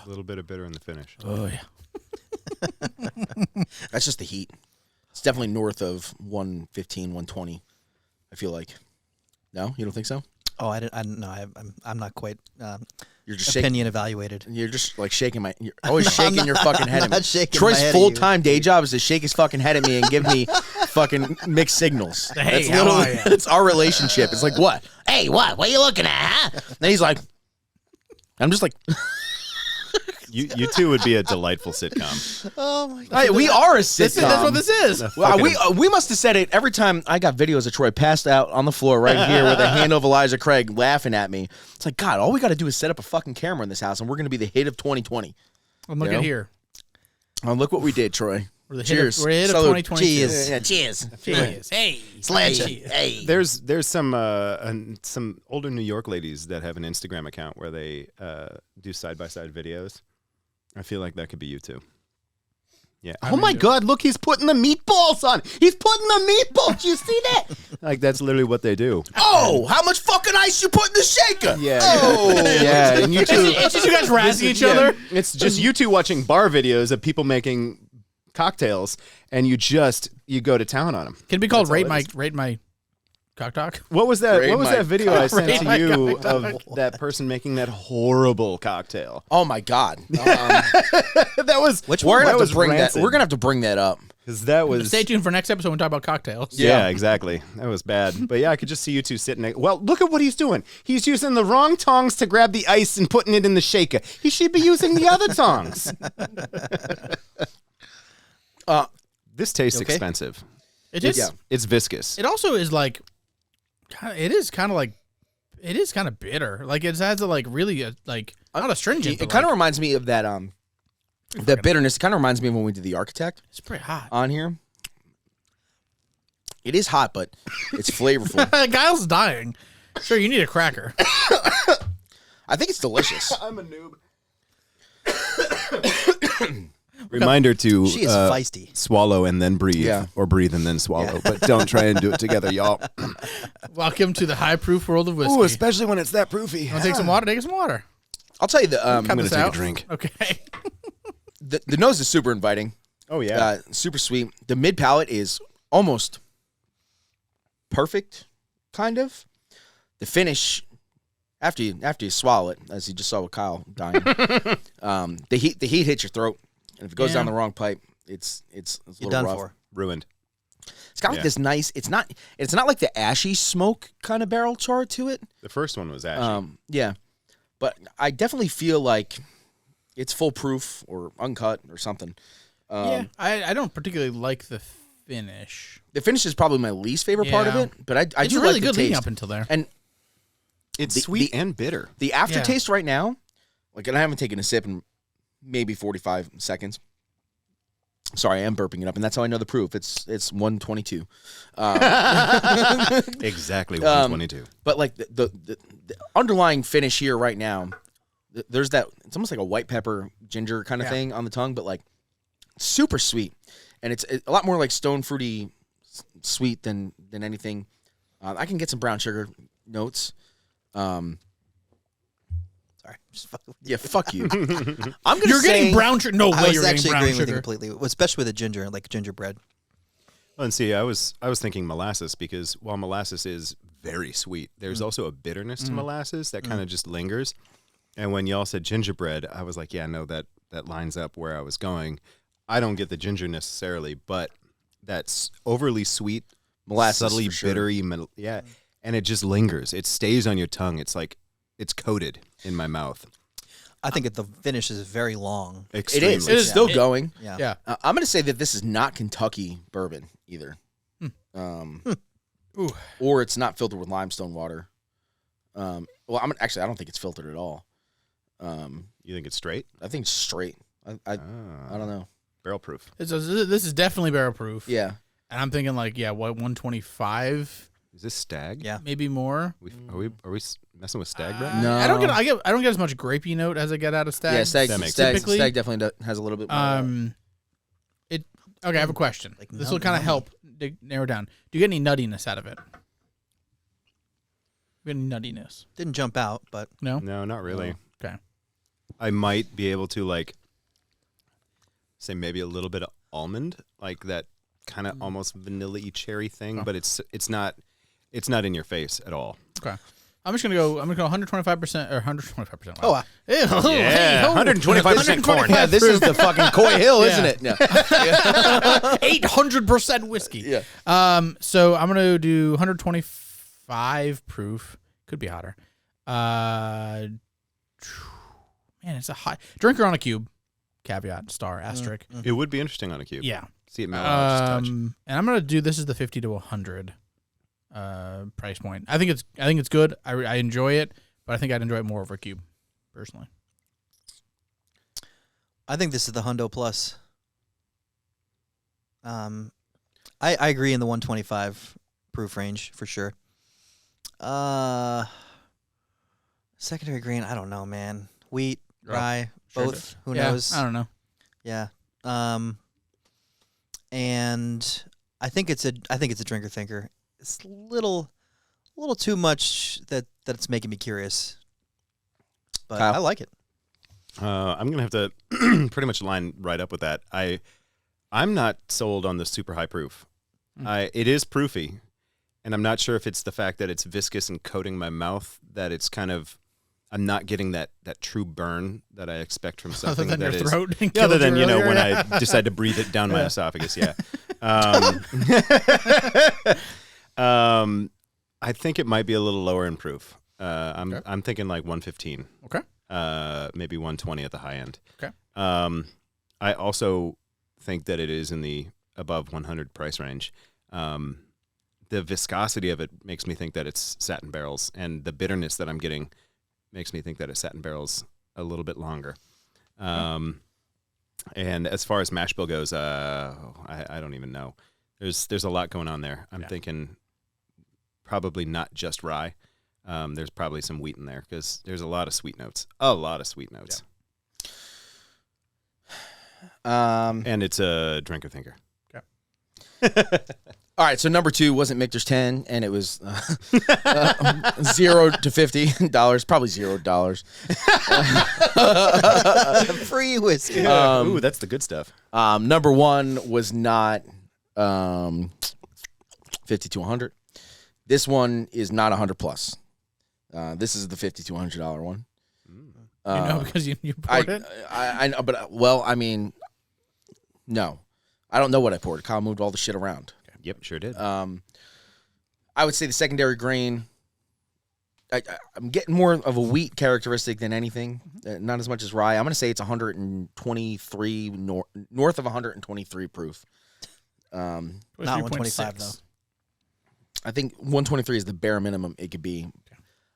A little bit of bitter in the finish. Oh yeah. That's just the heat. It's definitely north of 115, 120. I feel like. No, you don't think so? Oh, I'm not quite You're just shaking. opinion evaluated. You're just like shaking my. You're always No, I'm shaking not- your fucking head I'm at me. not shaking Troy's my head at you. full-time day job is to shake his fucking head at me and give me fucking mixed signals. Hey, That's how literally are ya? it's our relationship. It's like what? Hey, what? What are you looking at, huh? And he's like, I'm just like, You two would be a delightful sitcom. Oh my hey, we are a sitcom. That's what this is. Well, we must have said it every time I got videos of Troy passed out on the floor right here with a hand of Elijah Craig laughing at me. It's like, God, all we got to do is set up a fucking camera in this house and we're going to be the hit of 2020. I'm looking You know? here. Oh, look what we did, Troy. We're the Cheers. Hit of, we're the hit of Salute. 2022. Cheers. Yeah, Cheers. Cheers. Hey. Slancha. Hey. There's some older New York ladies that have an Instagram account where they do side-by-side videos. I feel like that could be you too. Yeah. Oh my God! Look, he's putting the meatballs on. He's putting the meatballs. You see that? Like that's literally what they do. Oh, how much fucking ice you put in the shaker? Yeah. Oh. Yeah. And you two. It's just you guys razzing each other. It's just you two watching bar videos of people making cocktails, and you go to town on them. Can it be called That's all rate my cock talk? What was that? Rate What was my that video I sent Rate to my you cock of that person making that horrible cocktail? Oh my God. That was We're gonna that have was to bring rancid. that. We're gonna have to bring that up. Because that was Stay tuned for next episode when we talk about cocktails. Yeah, exactly. That was bad. But yeah, I could just see you two sitting. Well, look at what he's doing. He's using the wrong tongs to grab the ice and putting it in the shaker. He should be using the other tongs. This tastes okay? expensive. It is. Yeah. It's viscous. It also is like, it is kind of like It is kind of bitter. Like it has a like really like not astringent. It kind of reminds me of that that bitterness. It kind of reminds me of when we did the Architect It's pretty hot. on here. It is hot, but it's flavorful. Kyle's dying. Sure, you need a cracker. I think it's delicious. I'm a noob. Reminder to She is feisty. swallow and then breathe, Yeah. or breathe and then swallow. But don't try and do it together, y'all. Welcome to the high proof world of whiskey. Ooh, especially when it's that proofy. Want to take some water? Take some water. I'll tell you the Cut gonna this take a out. drink. Okay. the nose is super inviting. Oh yeah. Super sweet. The mid palate is almost perfect, kind of. The finish, after you swallow it, as you just saw with Kyle dying, the heat hits your throat, and if it goes down the wrong pipe, it's a You're little done rough. for. Ruined. It's got like this nice. It's not like the ashy smoke kind of barrel char to it. The first one was ashy. Yeah, but I definitely feel like it's full proof or uncut or something. Yeah, I don't particularly like the finish. The finish is probably my least favorite part of Yeah. it, but I It's do really like good the leading taste. up until there. And It's the- sweet the- and bitter. the aftertaste right now, like, and I haven't taken a sip in maybe 45 seconds. Sorry, I am burping it up, and that's how I know the proof. It's 122. Exactly 122. But like the underlying finish here right now, there's that. It's almost like a white pepper ginger kind of thing on the tongue, but like super sweet, and it's a lot more like stone fruity sweet than anything. I can get some brown sugar notes. Sorry. Just fucking- Yeah, fuck you. I'm gonna You're say, getting brown sugar. No I way was you're actually getting brown agreeing with you sugar. completely, especially with the ginger, like gingerbread. Well, and see, I was thinking molasses because while molasses is very sweet, there's also a bitterness to molasses that kind of just lingers. And when y'all said gingerbread, I was like, yeah, no, that lines up where I was going. I don't get the ginger necessarily, but that's overly sweet, Molasses, subtly for sure. bittery, and it just lingers. It stays on your tongue. It's like it's coated in my mouth. I think the finish is very long. It Extremely. is. It is still going. Yeah. Yeah. I'm going to say that this is not Kentucky bourbon either. Or it's not filtered with limestone water. Well, I don't think it's filtered at all. You think it's straight? I think it's straight. I don't know. Barrel proof. This is definitely barrel proof. Yeah. And I'm thinking like, what 125, Is this stag? Yeah. maybe more. Are we messing with stag bread? No. I don't get as much grapey note as I get out of Stag. Yeah, stag, That makes stag, sense. stag definitely has a little bit more. Okay, I have a question. Like This will kind of help narrow down. Do you get any nuttiness out of it? You get any nuttiness? Didn't jump out, but No. No, not really. Okay. I might be able to say maybe a little bit of almond, like that kind of almost vanilla-y cherry thing, but it's not in your face at all. Okay. I'm just gonna go 125% or 125%. Oh, Wow. Ew, Yeah, 125% corn. Yeah, this is the fucking Coy Hill, Yeah. isn't it? No. 800% whiskey. Yeah. So I'm gonna do 125 proof. Could be hotter. Man, it's a high drinker on a cube. Caveat, star, asterisk. It would be interesting on a cube. Yeah. See it mellow out, just touch. And I'm gonna do this is the 50 to 100 price point. I think it's good. I enjoy it, but I think I'd enjoy it more over a cube, personally. I think this is the Hundo Plus. I agree in the 125 proof range for sure. Secondary grain, I don't know, man. Wheat, rye, Sure both. does. Who Yeah, knows? I don't know. Yeah. And I think it's a drinker thinker. It's a little too much that it's making me curious. But Kyle? I like it. I'm gonna have to pretty much line right up with that. I'm not sold on the super high proof. It is proofy, and I'm not sure if it's the fact that it's viscous and coating my mouth that it's kind of I'm not getting that true burn that I expect from Other something than your that is throat. other than when I I decide to breathe it down my esophagus. Yeah. I think it might be a little lower in proof. I'm thinking like 115. Okay. Maybe 120 at the high end. Okay. I also think that it is in the above 100 price range. the viscosity of it makes me think that it's sat in barrels, and the bitterness that I'm getting makes me think that it's sat in barrels a little bit longer. And as far as mash bill goes, I don't even know. There's a lot going on there. I'm thinking probably not just rye. There's probably some wheat in there because there's a lot of sweet notes. And it's a drinker thinker. All right, so number 2 wasn't Michter's 10, and it was $0 to $50, probably $0. Free whiskey. Ooh, that's the good stuff. Number 1 was not 50 to 100. This one is not 100 plus. This is the $50 to $100 one. Because you poured it? I know, but no. I don't know what I poured. Kyle moved all the shit around. Yep, sure did. I would say the secondary grain, I'm getting more of a wheat characteristic than anything, not as much as rye. I'm going to say it's 123, north of 123 proof. Not 125, though. I think 123 is the bare minimum it could be.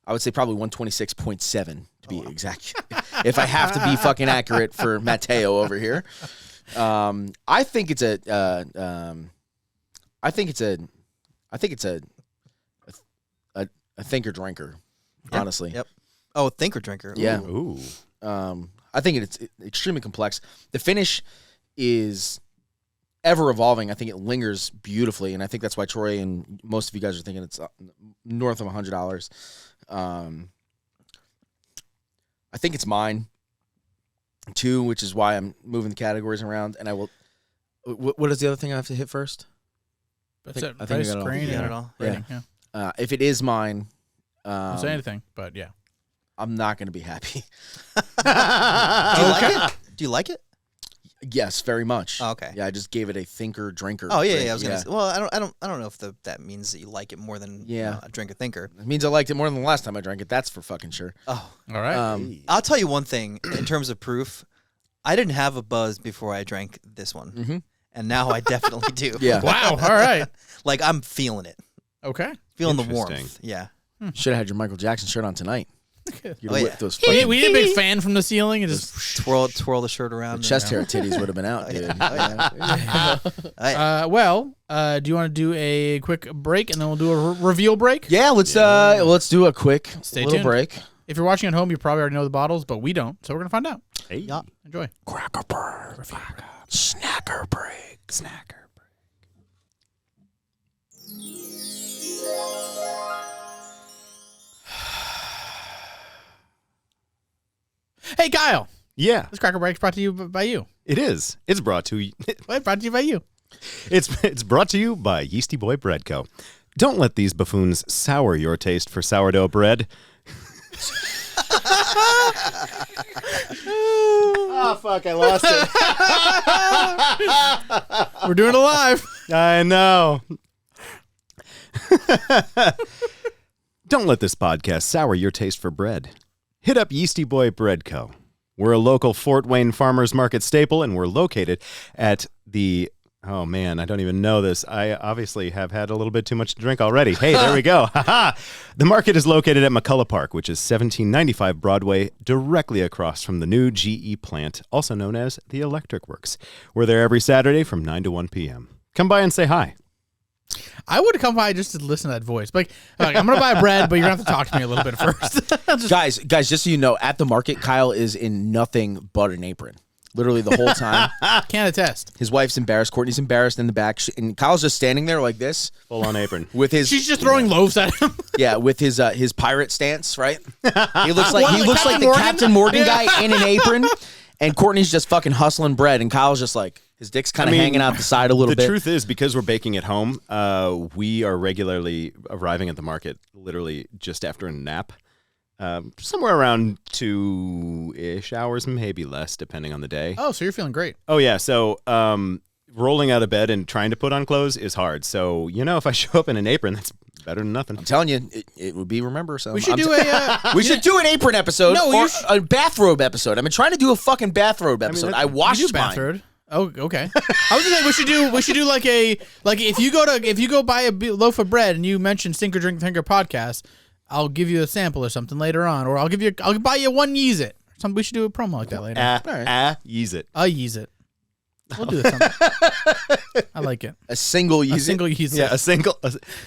I would say probably 126.7 to be exact. If I have to be fucking accurate for Matteo over here. I think it's a thinker drinker, honestly. Yep. Oh, thinker drinker. Yeah. Ooh. I think it's extremely complex. The finish is ever evolving. I think it lingers beautifully, and I think that's why Troy and most of you guys are thinking it's north of $100. I think it's mine too, which is why I'm moving the categories around. And I will. What is the other thing I have to hit first? That's it. I think I got it all. Grain, You got it all. rating, yeah. If it is mine, Don't say anything, but yeah. I'm not going to be happy. Do you like it? Do you like it? Yes, very much. Oh, okay. Yeah, I just gave it a thinker drinker. Oh yeah, grade. yeah. I was gonna say. Well, I don't know if that means that you like it more than a drinker thinker. It means I liked it more than the last time I drank it. That's for fucking sure. Oh, All right. I'll tell you one thing in terms of proof. I didn't have a buzz before I drank this one, and now I definitely do. Yeah. Wow. All right. Like I'm feeling it, Okay. feeling the Interesting. warmth. Yeah. Should have had your Michael Jackson shirt on tonight. You'd Oh, have yeah. whipped those We fucking need a big fan from the ceiling and just. Twirl the shirt around. chest hair titties would have been out, dude. Do you want to do a quick break and then we'll do a reveal break? Yeah, let's do a quick Stay little tuned. break. If you're watching at home, you probably already know the bottles, but we don't. So we're gonna find out. Hey. Yeah. Enjoy. Cracker break. Snacker break. Snacker. Hey, Kyle. Yeah, This Cracker Break's brought to you by you. it is. It's brought to you. What? Brought to you by you. It's brought to you by Yeasty Boy Bread Co. Don't let these buffoons sour your taste for sourdough bread. Oh, fuck, I lost it. We're doing it live. I know. Don't let this podcast sour your taste for bread. Hit up Yeasty Boy Bread Co. We're a local Fort Wayne farmers market staple, and we're located at the... Oh, man, I don't even know this. I obviously have had a little bit too much to drink already. Hey, there we go. The market is located at McCullough Park, which is 1795 Broadway, directly across from the new GE plant, also known as the Electric Works. We're there every Saturday from 9 to 1 p.m. Come by and say hi. I would have come by just to listen to that voice. Like, I'm going to buy bread, but you're going to have to talk to me a little bit first. Guys, just so you know, at the market, Kyle is in nothing but an apron. Literally the whole time. Can't attest. His wife's embarrassed. Courtney's embarrassed in the back. And Kyle's just standing there like this. Full on apron. With his... She's just throwing loaves at him. Yeah, with his pirate stance, right? He looks like Captain the Morgan? Captain Morgan guy in an apron. And Courtney's just fucking hustling bread. And Kyle's just like... His dick's kind of hanging out the side a little bit. The truth is, because we're baking at home, we are regularly arriving at the market literally just after a nap. Somewhere around 2-ish hours, maybe less, depending on the day. Oh, so you're feeling great. Oh, yeah. So rolling out of bed and trying to put on clothes is hard. So, if I show up in an apron, that's better than nothing. I'm telling you, it would be remember. So We should do a... we should do an apron episode No, or a bathrobe episode. I've been trying to do a fucking bathrobe episode. I washed you do mine. bathrobe. Oh, okay. I was gonna say we should do like if you go buy a loaf of bread and you mention Stinker Drink Thinker podcast, I'll give you a sample or something later on, or I'll buy you one Yeez It. We should do a promo like that later. Yeez It. A Yeez It. We'll do this. I like it. A single Yeez It. A single Yeez It. Yeah, a single.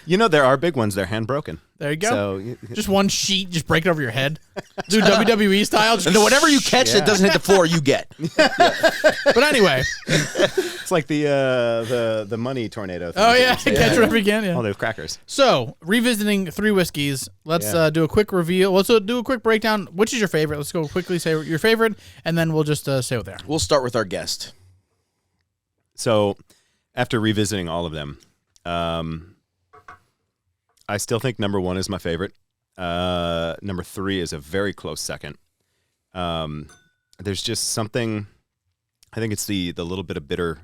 There are big ones. They're hand broken. There you go. So just one sheet, just break it over your head. Do WWE style. And then whatever you catch that doesn't hit the floor, you get. But anyway, it's like the money tornado thing. Oh yeah, catch whatever you can. Yeah. Oh, they have crackers. So revisiting 3 whiskeys. Let's do a quick reveal. Let's do a quick breakdown. Which is your favorite? Let's go quickly say your favorite, and then we'll just say what they are. We'll start with our guest. So, after revisiting all of them, I still think number 1 is my favorite. Number 3 is a very close second. There's just something. I think it's the little bit of bitter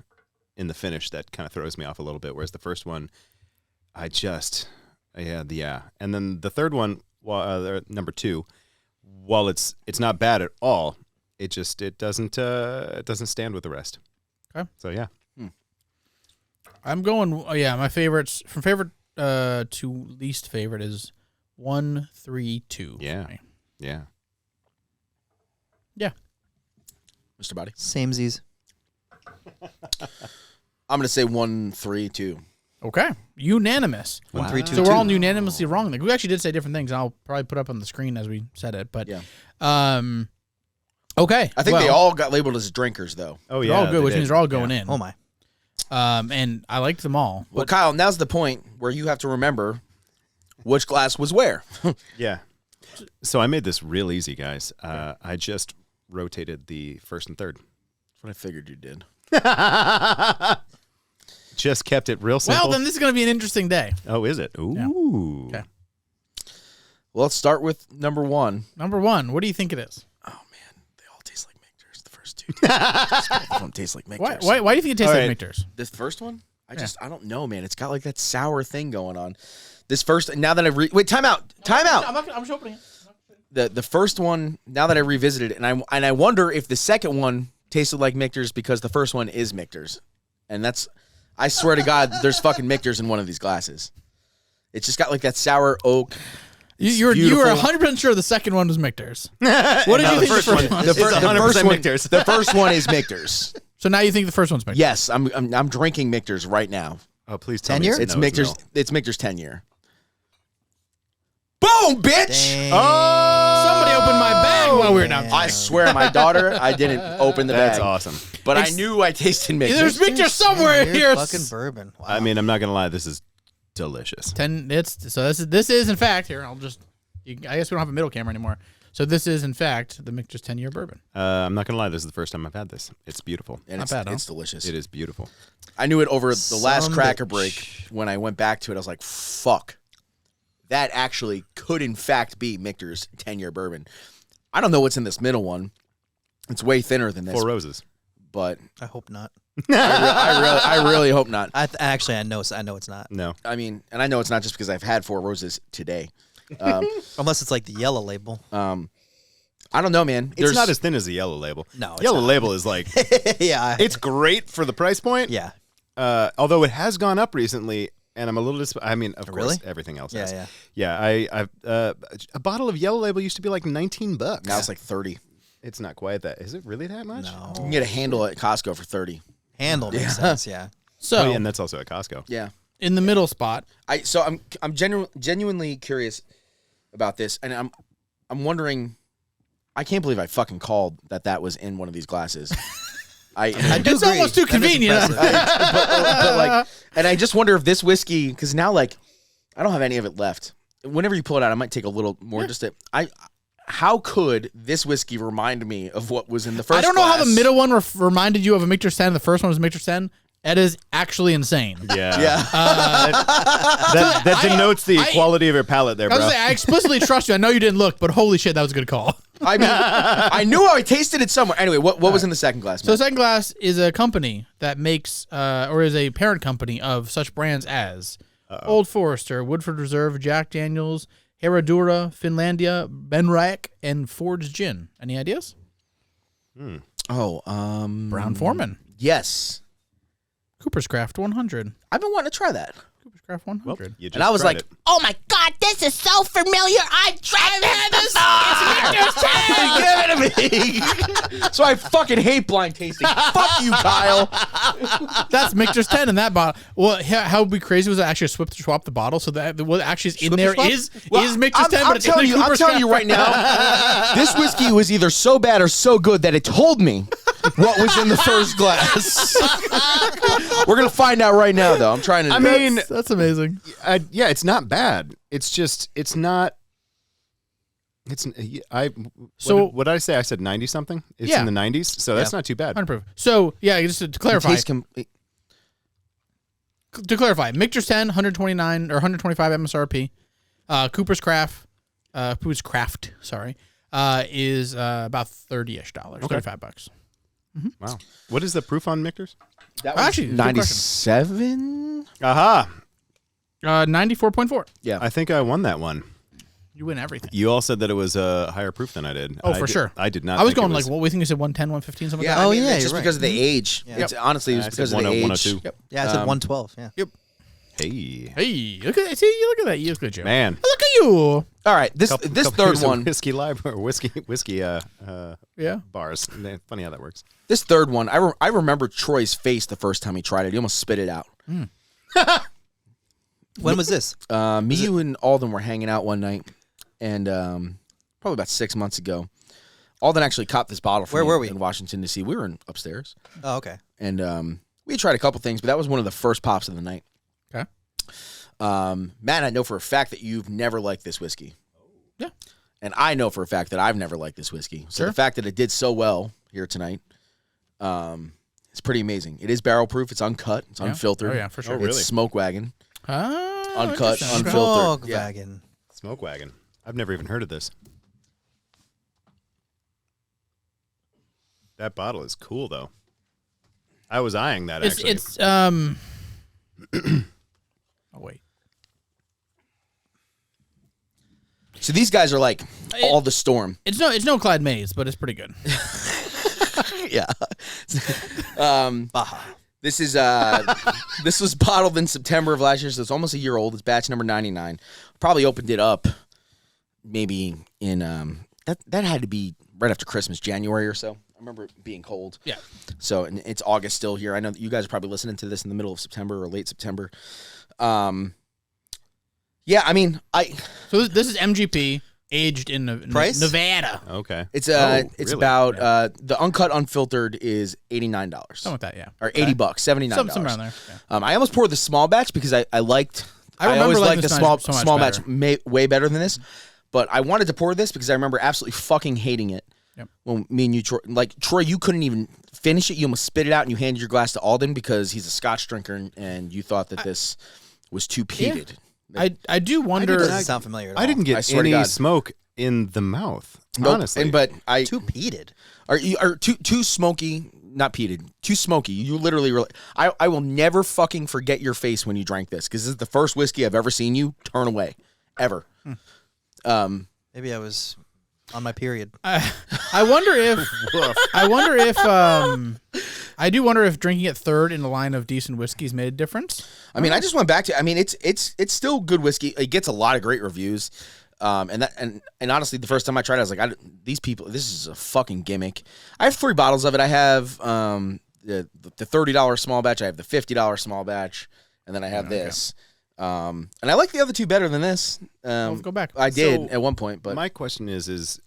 in the finish that kind of throws me off a little bit. Whereas the first one, And then the third one, number 2, while it's not bad at all, it doesn't stand with the rest. Okay. So yeah. I'm going. My favorites from favorite to least favorite is 1, 3, 2. Yeah. Yeah. Yeah. Mr. Body. Samesies. I'm gonna say 1, 3, 2. Okay. Unanimous. 1, 3, 2. So we're all unanimously wrong. Like, we actually did say different things, and I'll probably put up on the screen as we said it. But Yeah. Okay. I think they all got labeled as drinkers though. Oh they're yeah. all good, which means they're all going in. Oh my. And I liked them all. Well, Kyle, now's the point where you have to remember which glass was where. Yeah. So I made this real easy, guys. I just rotated the first and third. That's what I figured you did. Just kept it real simple. Well, then this is going to be an interesting day. Oh, is it? Ooh. Okay. Well, let's start with number 1. Number 1, what do you think it is? Oh man, they all taste like Michters. The first 2. Both don't taste like Michters. Why do you think it tastes All like right. Michters? This first one, I don't know, man. It's got like that sour thing going on. This first, now that wait, time out. I'm just opening it. The first one, now that I revisited it, and I wonder if the second one tasted like Michters because the first one is Michters, and that's, I swear to God, there's fucking Michters in one of these glasses. It's just got like that sour oak. You were 100% sure the second one was Michters. What did you think the first one was? The first 100% one, Michters. the first one is Michters. So now you think the first one's Michters? Yes, I'm drinking Michters right now. Oh, please tell 10 me year? It's no, Michters. no. It's Michters 10-year. Boom, bitch! Dang. Somebody opened my bag while we were down. I swear, my daughter, I didn't open the bag. That's awesome. But I knew I tasted There's Michters. Michters somewhere here. Fucking bourbon. Wow. I mean, I'm not gonna lie. This is delicious. This is in fact here. I guess we don't have a middle camera anymore. So this is in fact the Michters 10-year bourbon. I'm not gonna lie. This is the first time I've had this. It's beautiful. And Not it's, bad, huh? it's delicious. It is beautiful. I knew it over the last Some cracker bitch. break. When I went back to it, I was like, fuck. That actually could, in fact, be Michter's 10-year bourbon. I don't know what's in this middle one. It's way thinner than this. 4 Roses. But I hope not. I really hope not. Actually, I know it's not. No. I mean, and I know it's not just because I've had 4 Roses today. Unless it's like the yellow label. I don't know, man. It's not as thin as the yellow label. No, it's Yellow not. label is like, Yeah. it's great for the price point. Yeah. Although it has gone up recently, and I'm a little I mean, of Really? course, everything else Yeah, has. yeah. Yeah, I've a bottle of yellow label used to be like $19. Now it's like 30. It's not quite that. Is it really that much? No. You can get a handle at Costco for 30. Handle makes sense. Yeah. So Oh, yeah, and that's also at Costco. Yeah. in the middle spot, I'm genuinely curious about this, and I'm wondering. I can't believe I fucking called that was in one of these glasses. I do it's agree. almost too That is convenient. impressive. but like, and I just wonder if this whiskey, because now like, I don't have any of it left. Whenever you pull it out, I might take a little more. How could this whiskey remind me of what was in the first? I don't know how the glass? middle one reminded you of a Michters 10. The first one was Michters 10. That is actually insane. Yeah. Yeah. That denotes the quality of your palate there, I was bro. gonna say, I explicitly trust you. I know you didn't look, but holy shit, that was a good call. I mean, I knew I tasted it somewhere. Anyway, what was in the second glass? So Man? Second Glass is a company that makes, or is a parent company of such brands as Old Forester, Woodford Reserve, Jack Daniels, Herradura, Finlandia, Benriach, and Ford's Gin. Any ideas? Oh, Brown Foreman. Yes. Coopers Craft 100. I've been wanting to try that. Coopers Craft 100. You just And I was tried like, it. Oh my God, this is so familiar. I've had this give it to me. So I fucking hate blind tasting. Fuck you, Kyle. That's Michter's 10 in that bottle. Well, how would be crazy was I actually swap the bottle so that what actually is in there is Michter's 10, but it's in the I'm Coopers telling you Craft. right now, this whiskey was either so bad or so good that it told me what was in the first glass. We're gonna find out right now, though. I'm trying to. I mean, That's amazing. yeah, it's not bad. It's just, it's not. It's So- what did I say? I said 90 something. It's Yeah. in the 90s, so that's not too bad. 100 proof. So, yeah, just to clarify. Michter's 10, 129 or 125 MSRP. Coopers Craft, is about $30-ish, $35. Wow. What is the proof on Michters? That was Actually, good 97. Aha. 94.4. Yeah, I think I won that one. You win everything. You all said that it was a higher proof than I did. Oh, for sure. I did not. I was think it going like, what we think you said 110, 115, something yeah. like that. I mean, yeah, it's just you're because of right. the age. Yeah. It's honestly, it was I said because of the 101, age. 102. Yep. Yeah, I said 112. Yeah. Yep. Hey, Hey, look at that. See, look at that. You look good, Joe. man. Look at you. All right, this Couple third years of one. whiskey library, whiskey Yeah. bars. Funny how that works. This third one, I remember Troy's face the first time he tried it. He almost spit it out. When was this? Me, you, and Alden were hanging out one night, and probably about 6 months ago. Alden actually copped this bottle for Where me were we? in Washington, D.C. We were upstairs, Oh, okay. and we tried a couple things, but that was one of the first pops of the night. Okay. Matt, I know for a fact that you've never liked this whiskey. Yeah. And I know for a fact that I've never liked this whiskey. So Sure. the fact that it did so well here tonight, it's pretty amazing. It is barrel proof. It's uncut. It's unfiltered. Oh, yeah, for sure. Oh, really? It's Smoke Wagon. Uncut, interesting. unfiltered. Yeah. Wagon. Smoke wagon. I've never even heard of this. That bottle is cool though. I was eyeing that actually. Oh wait. So these guys are like all the storm. It's no Clyde Mays, but it's pretty good. Yeah. Baja. This is this was bottled in September of last year, so it's almost a year old. It's batch number 99. Probably opened it up maybe in that had to be right after Christmas, January or so. I remember it being cold. Yeah. So and it's August still here. I know that you guys are probably listening to this in the middle of September or late September. Yeah, I mean, So this is MGP aged in Price? Nevada. Okay. it's really? about the uncut unfiltered is $89. Something like that, yeah. Or $80, $79. Something around there. Yeah. I almost poured the small batch because I always remember liked liking the this small so much small batch better. way better than this. But I wanted to pour this because I remember absolutely fucking hating it. Yep. When me and you, Troy, you couldn't even finish it. You almost spit it out and you handed your glass to Alden because he's a Scotch drinker and you thought that this was too peated. I do wonder. Doesn't sound familiar at all. I didn't I get swear to any God. smoke in the mouth. Nope. Honestly. But Too peated. are too smoky, not peated, too smoky. You literally I will never fucking forget your face when you drank this because this is the first whiskey I've ever seen you turn away, ever. Maybe I was on my period. I wonder if drinking it third in a line of decent whiskeys made a difference. I mean, I just went back to. I mean, it's still good whiskey. It gets a lot of great reviews, and honestly, the first time I tried it, I was like, these people, this is a fucking gimmick. I have 3 bottles of it. I have the $30 small batch. I have the $50 small batch, and then I have this. And I like the other 2 better than this. Let's go back. I did So, at one point, but my question is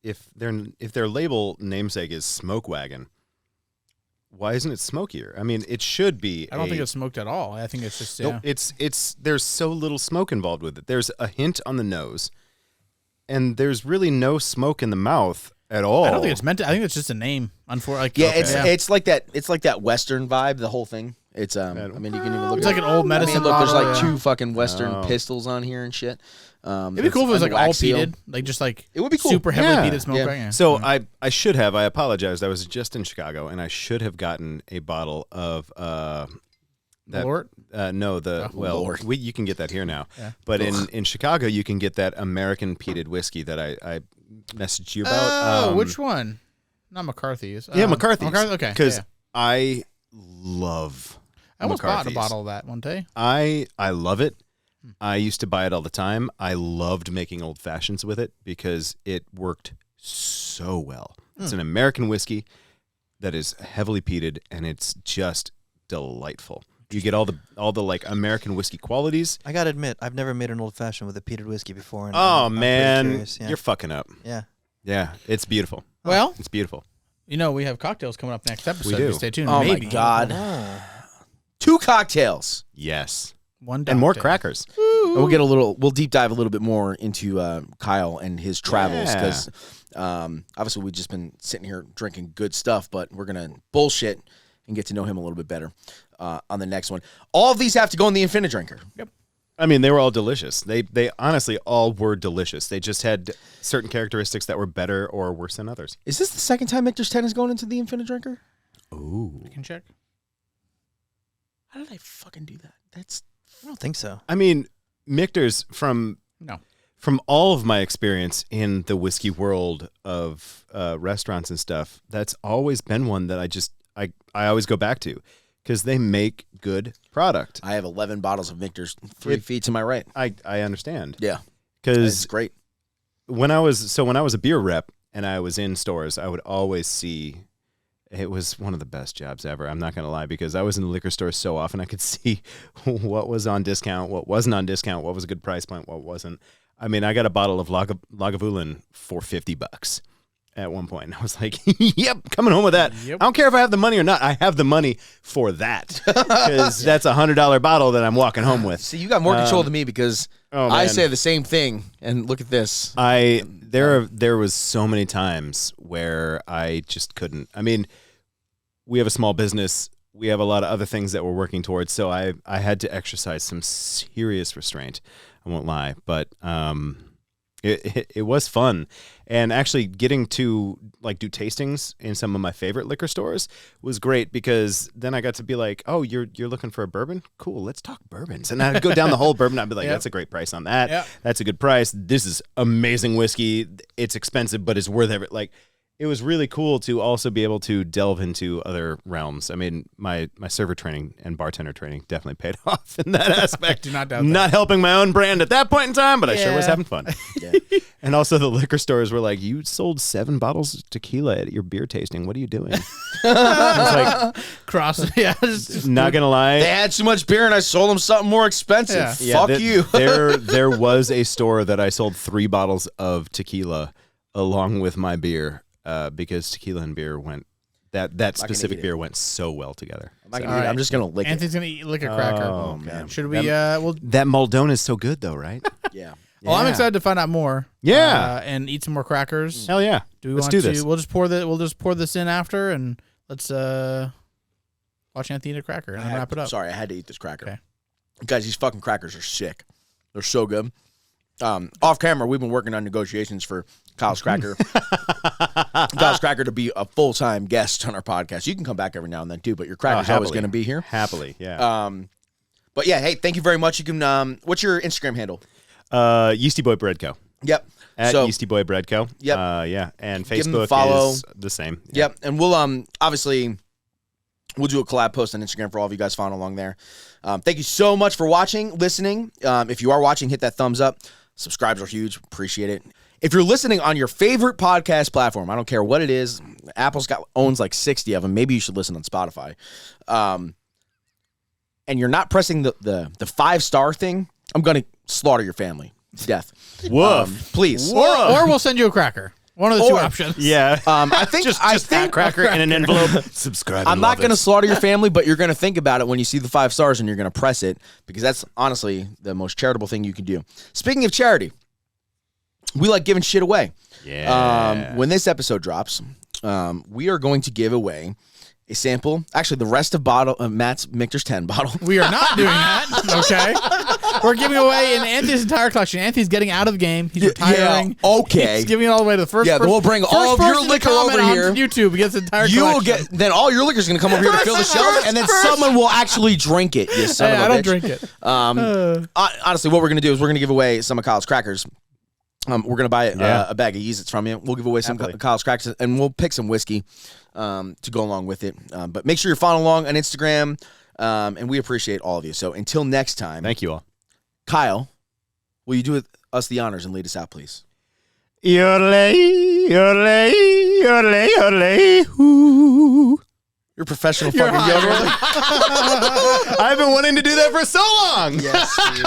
if their label namesake is Smoke Wagon, why isn't it smokier? I mean, it should be. I don't think it's smoked at all. I think it's just Nope, it's there's so little smoke involved with it. There's a hint on the nose, and there's really no smoke in the mouth at all. I don't think it's meant to. I think it's just a name. Unfortunately, yeah, it's like that. It's like that Western vibe. The whole thing. It's I mean, you can even look. It's like an old I medicine mean, look, there's bottle, like yeah. 2 fucking Western pistols on here and shit. It'd be cool if it was like all peated, like just like It would be cool. super heavily Yeah. peated smoke. Yeah. Right? Yeah. So I apologized. I was just in Chicago, and I should have gotten a bottle of that. Lord? Lord. You can get that here now. Yeah. But in Chicago, you can get that American peated whiskey that I messaged you about. Oh, which one? Not McCarthy's. Yeah, McCarthy's. Okay. Because yeah. I love I almost bought a McCarthy's. bottle of that one day. I love it. I used to buy it all the time. I loved making old fashions with it because it worked so well. It's an American whiskey that is heavily peated, and it's just delightful. You get all the like American whiskey qualities. I gotta admit, I've never made an old fashioned with a peated whiskey before. And Oh I'm pretty man, curious, yeah. you're fucking up. Yeah. Yeah, it's beautiful. Well, It's beautiful. you know, we have cocktails coming up next episode. We do. Stay tuned. Oh Maybe. my God. 2 cocktails. Yes, One and more cocktail. crackers. And we'll deep dive a little bit more into Kyle and his travels because obviously we've just been sitting here drinking good stuff, but we're gonna bullshit and get to know him a little bit better on the next one. All of these have to go in the Infinite Drinker. Yep. I mean, they were all delicious. They honestly all were delicious. They just had certain characteristics that were better or worse than others. Is this the second time Michters 10 is going into the Infinite Drinker? Ooh. I can check. How did I fucking do that? That's I don't think so. I mean, Michters from all of my experience in the whiskey world of restaurants and stuff, that's always been one that I always go back to because they make good product. I have 11 bottles of Michters 3 feet to my right. I understand. Yeah, it's Because great. when I was a beer rep and I was in stores, I would always see. It was one of the best jobs ever. I'm not going to lie, because I was in the liquor store so often I could see what was on discount, what wasn't on discount, what was a good price point, what wasn't. I mean, I got a bottle of Lagavulin for $50 at one point. And I was like, yep, coming home with that. Yep. I don't care if I have the money or not. I have the money for that because that's a $100 bottle that I'm walking home with. See, you got more control than me because Oh, I man. say the same thing. And look at this. There was so many times where I just couldn't. I mean, we have a small business. We have a lot of other things that we're working towards. So I had to exercise some serious restraint. I won't lie, but it was fun. And actually getting to like do tastings in some of my favorite liquor stores was great because then I got to be like, oh, you're looking for a bourbon? Cool, let's talk bourbons. And I'd go down the whole bourbon. I'd be like, Yep. that's a great price on that. Yep. That's a good price. This is amazing whiskey. It's expensive, but it's worth every. Like, it was really cool to also be able to delve into other realms. I mean, my server training and bartender training definitely paid off in that aspect. Do not doubt that. Not helping my own brand at that point in time, but I sure was Yeah. having fun. Yeah. And also the liquor stores were like, you sold 7 bottles of tequila at your beer tasting. What are you doing? I was Cross. Yeah. like, not going to lie. They had too much beer and I sold them something more expensive. Yeah. Fuck th- you. there was a store that I sold 3 bottles of tequila along with my beer because tequila and beer went that specific eat it. beer went so well together. I'm, not gonna All eat it. right. I'm just going to lick Anthony's gonna lick a cracker. Oh, man. Should we? Well, That Maldon is so good though, right? it. Yeah. I'm Yeah. excited to find out more. Yeah. And eat some more crackers. Hell yeah. Do we Let's want do to? this. We'll just pour this in after, and let's watch Anthony eat a cracker and then wrap it up. Sorry, I had to eat this cracker. Okay. Guys, these fucking crackers are sick. They're so good. Off camera, we've been working on negotiations for Kyle's Cracker. Kyle's Cracker to be a full-time guest on our podcast. You can come back every now and then too, but your cracker's always happily. going to be here. Happily, yeah. But yeah, hey, thank you very much. You can. What's your Instagram handle? Yeasty Boy Bread Co. Yep. At So- Yeasty Boy Bread Co. Yep. Yeah. And Give 'em a Facebook follow. is the same. Yeah. Yep. And we'll obviously we'll do a collab post on Instagram for all of you guys following along there. Thank you so much for watching, listening. If you are watching, hit that thumbs up. Subscribes are huge. Appreciate it. If you're listening on your favorite podcast platform, I don't care what it is. Apple's owns like 60 of them. Maybe you should listen on Spotify. And you're not pressing the 5-star thing, I'm going to slaughter your family to death. Woof. Please. Or we'll send you a cracker. One of the two Or- options. Yeah. I think I think cracker in an envelope. Subscribe. I'm not going to slaughter your family, but you're going to think about it when you see the 5 stars and you're going to press it because that's honestly the most charitable thing you can do. Speaking of charity, we like giving shit away. Yeah. When this episode drops, we are going to give away a sample. Actually, the rest of Matt's Michters 10 bottle. We are not doing that. Okay. We're giving away Anthony's entire collection. Anthony's getting out of the game. He's retiring. Yeah, okay. He's giving it all the way to the first. Yeah, then we'll bring all of your liquor over here. On YouTube gets the entire You will collection. get then all your liquor's going to come over here to fill the shelf, and then someone will actually drink it. You son Hey, of a I don't bitch. drink it. Honestly, what we're going to do is we're going to give away some of Kyle's crackers. We're going to buy a bag of Yeezits from you. We'll give away some Happily. Kyle's crackers, and we'll pick some whiskey to go along with it. But make sure you're following along on Instagram, and we appreciate all of you. So until next time, Thank you all. Kyle, will you do us the honors and lead us out, please? Yodelay, yodelay, yodelay, yodelay, hoo. You're a professional fucking yodeler. I've been wanting to do that for so long. Yes, dude.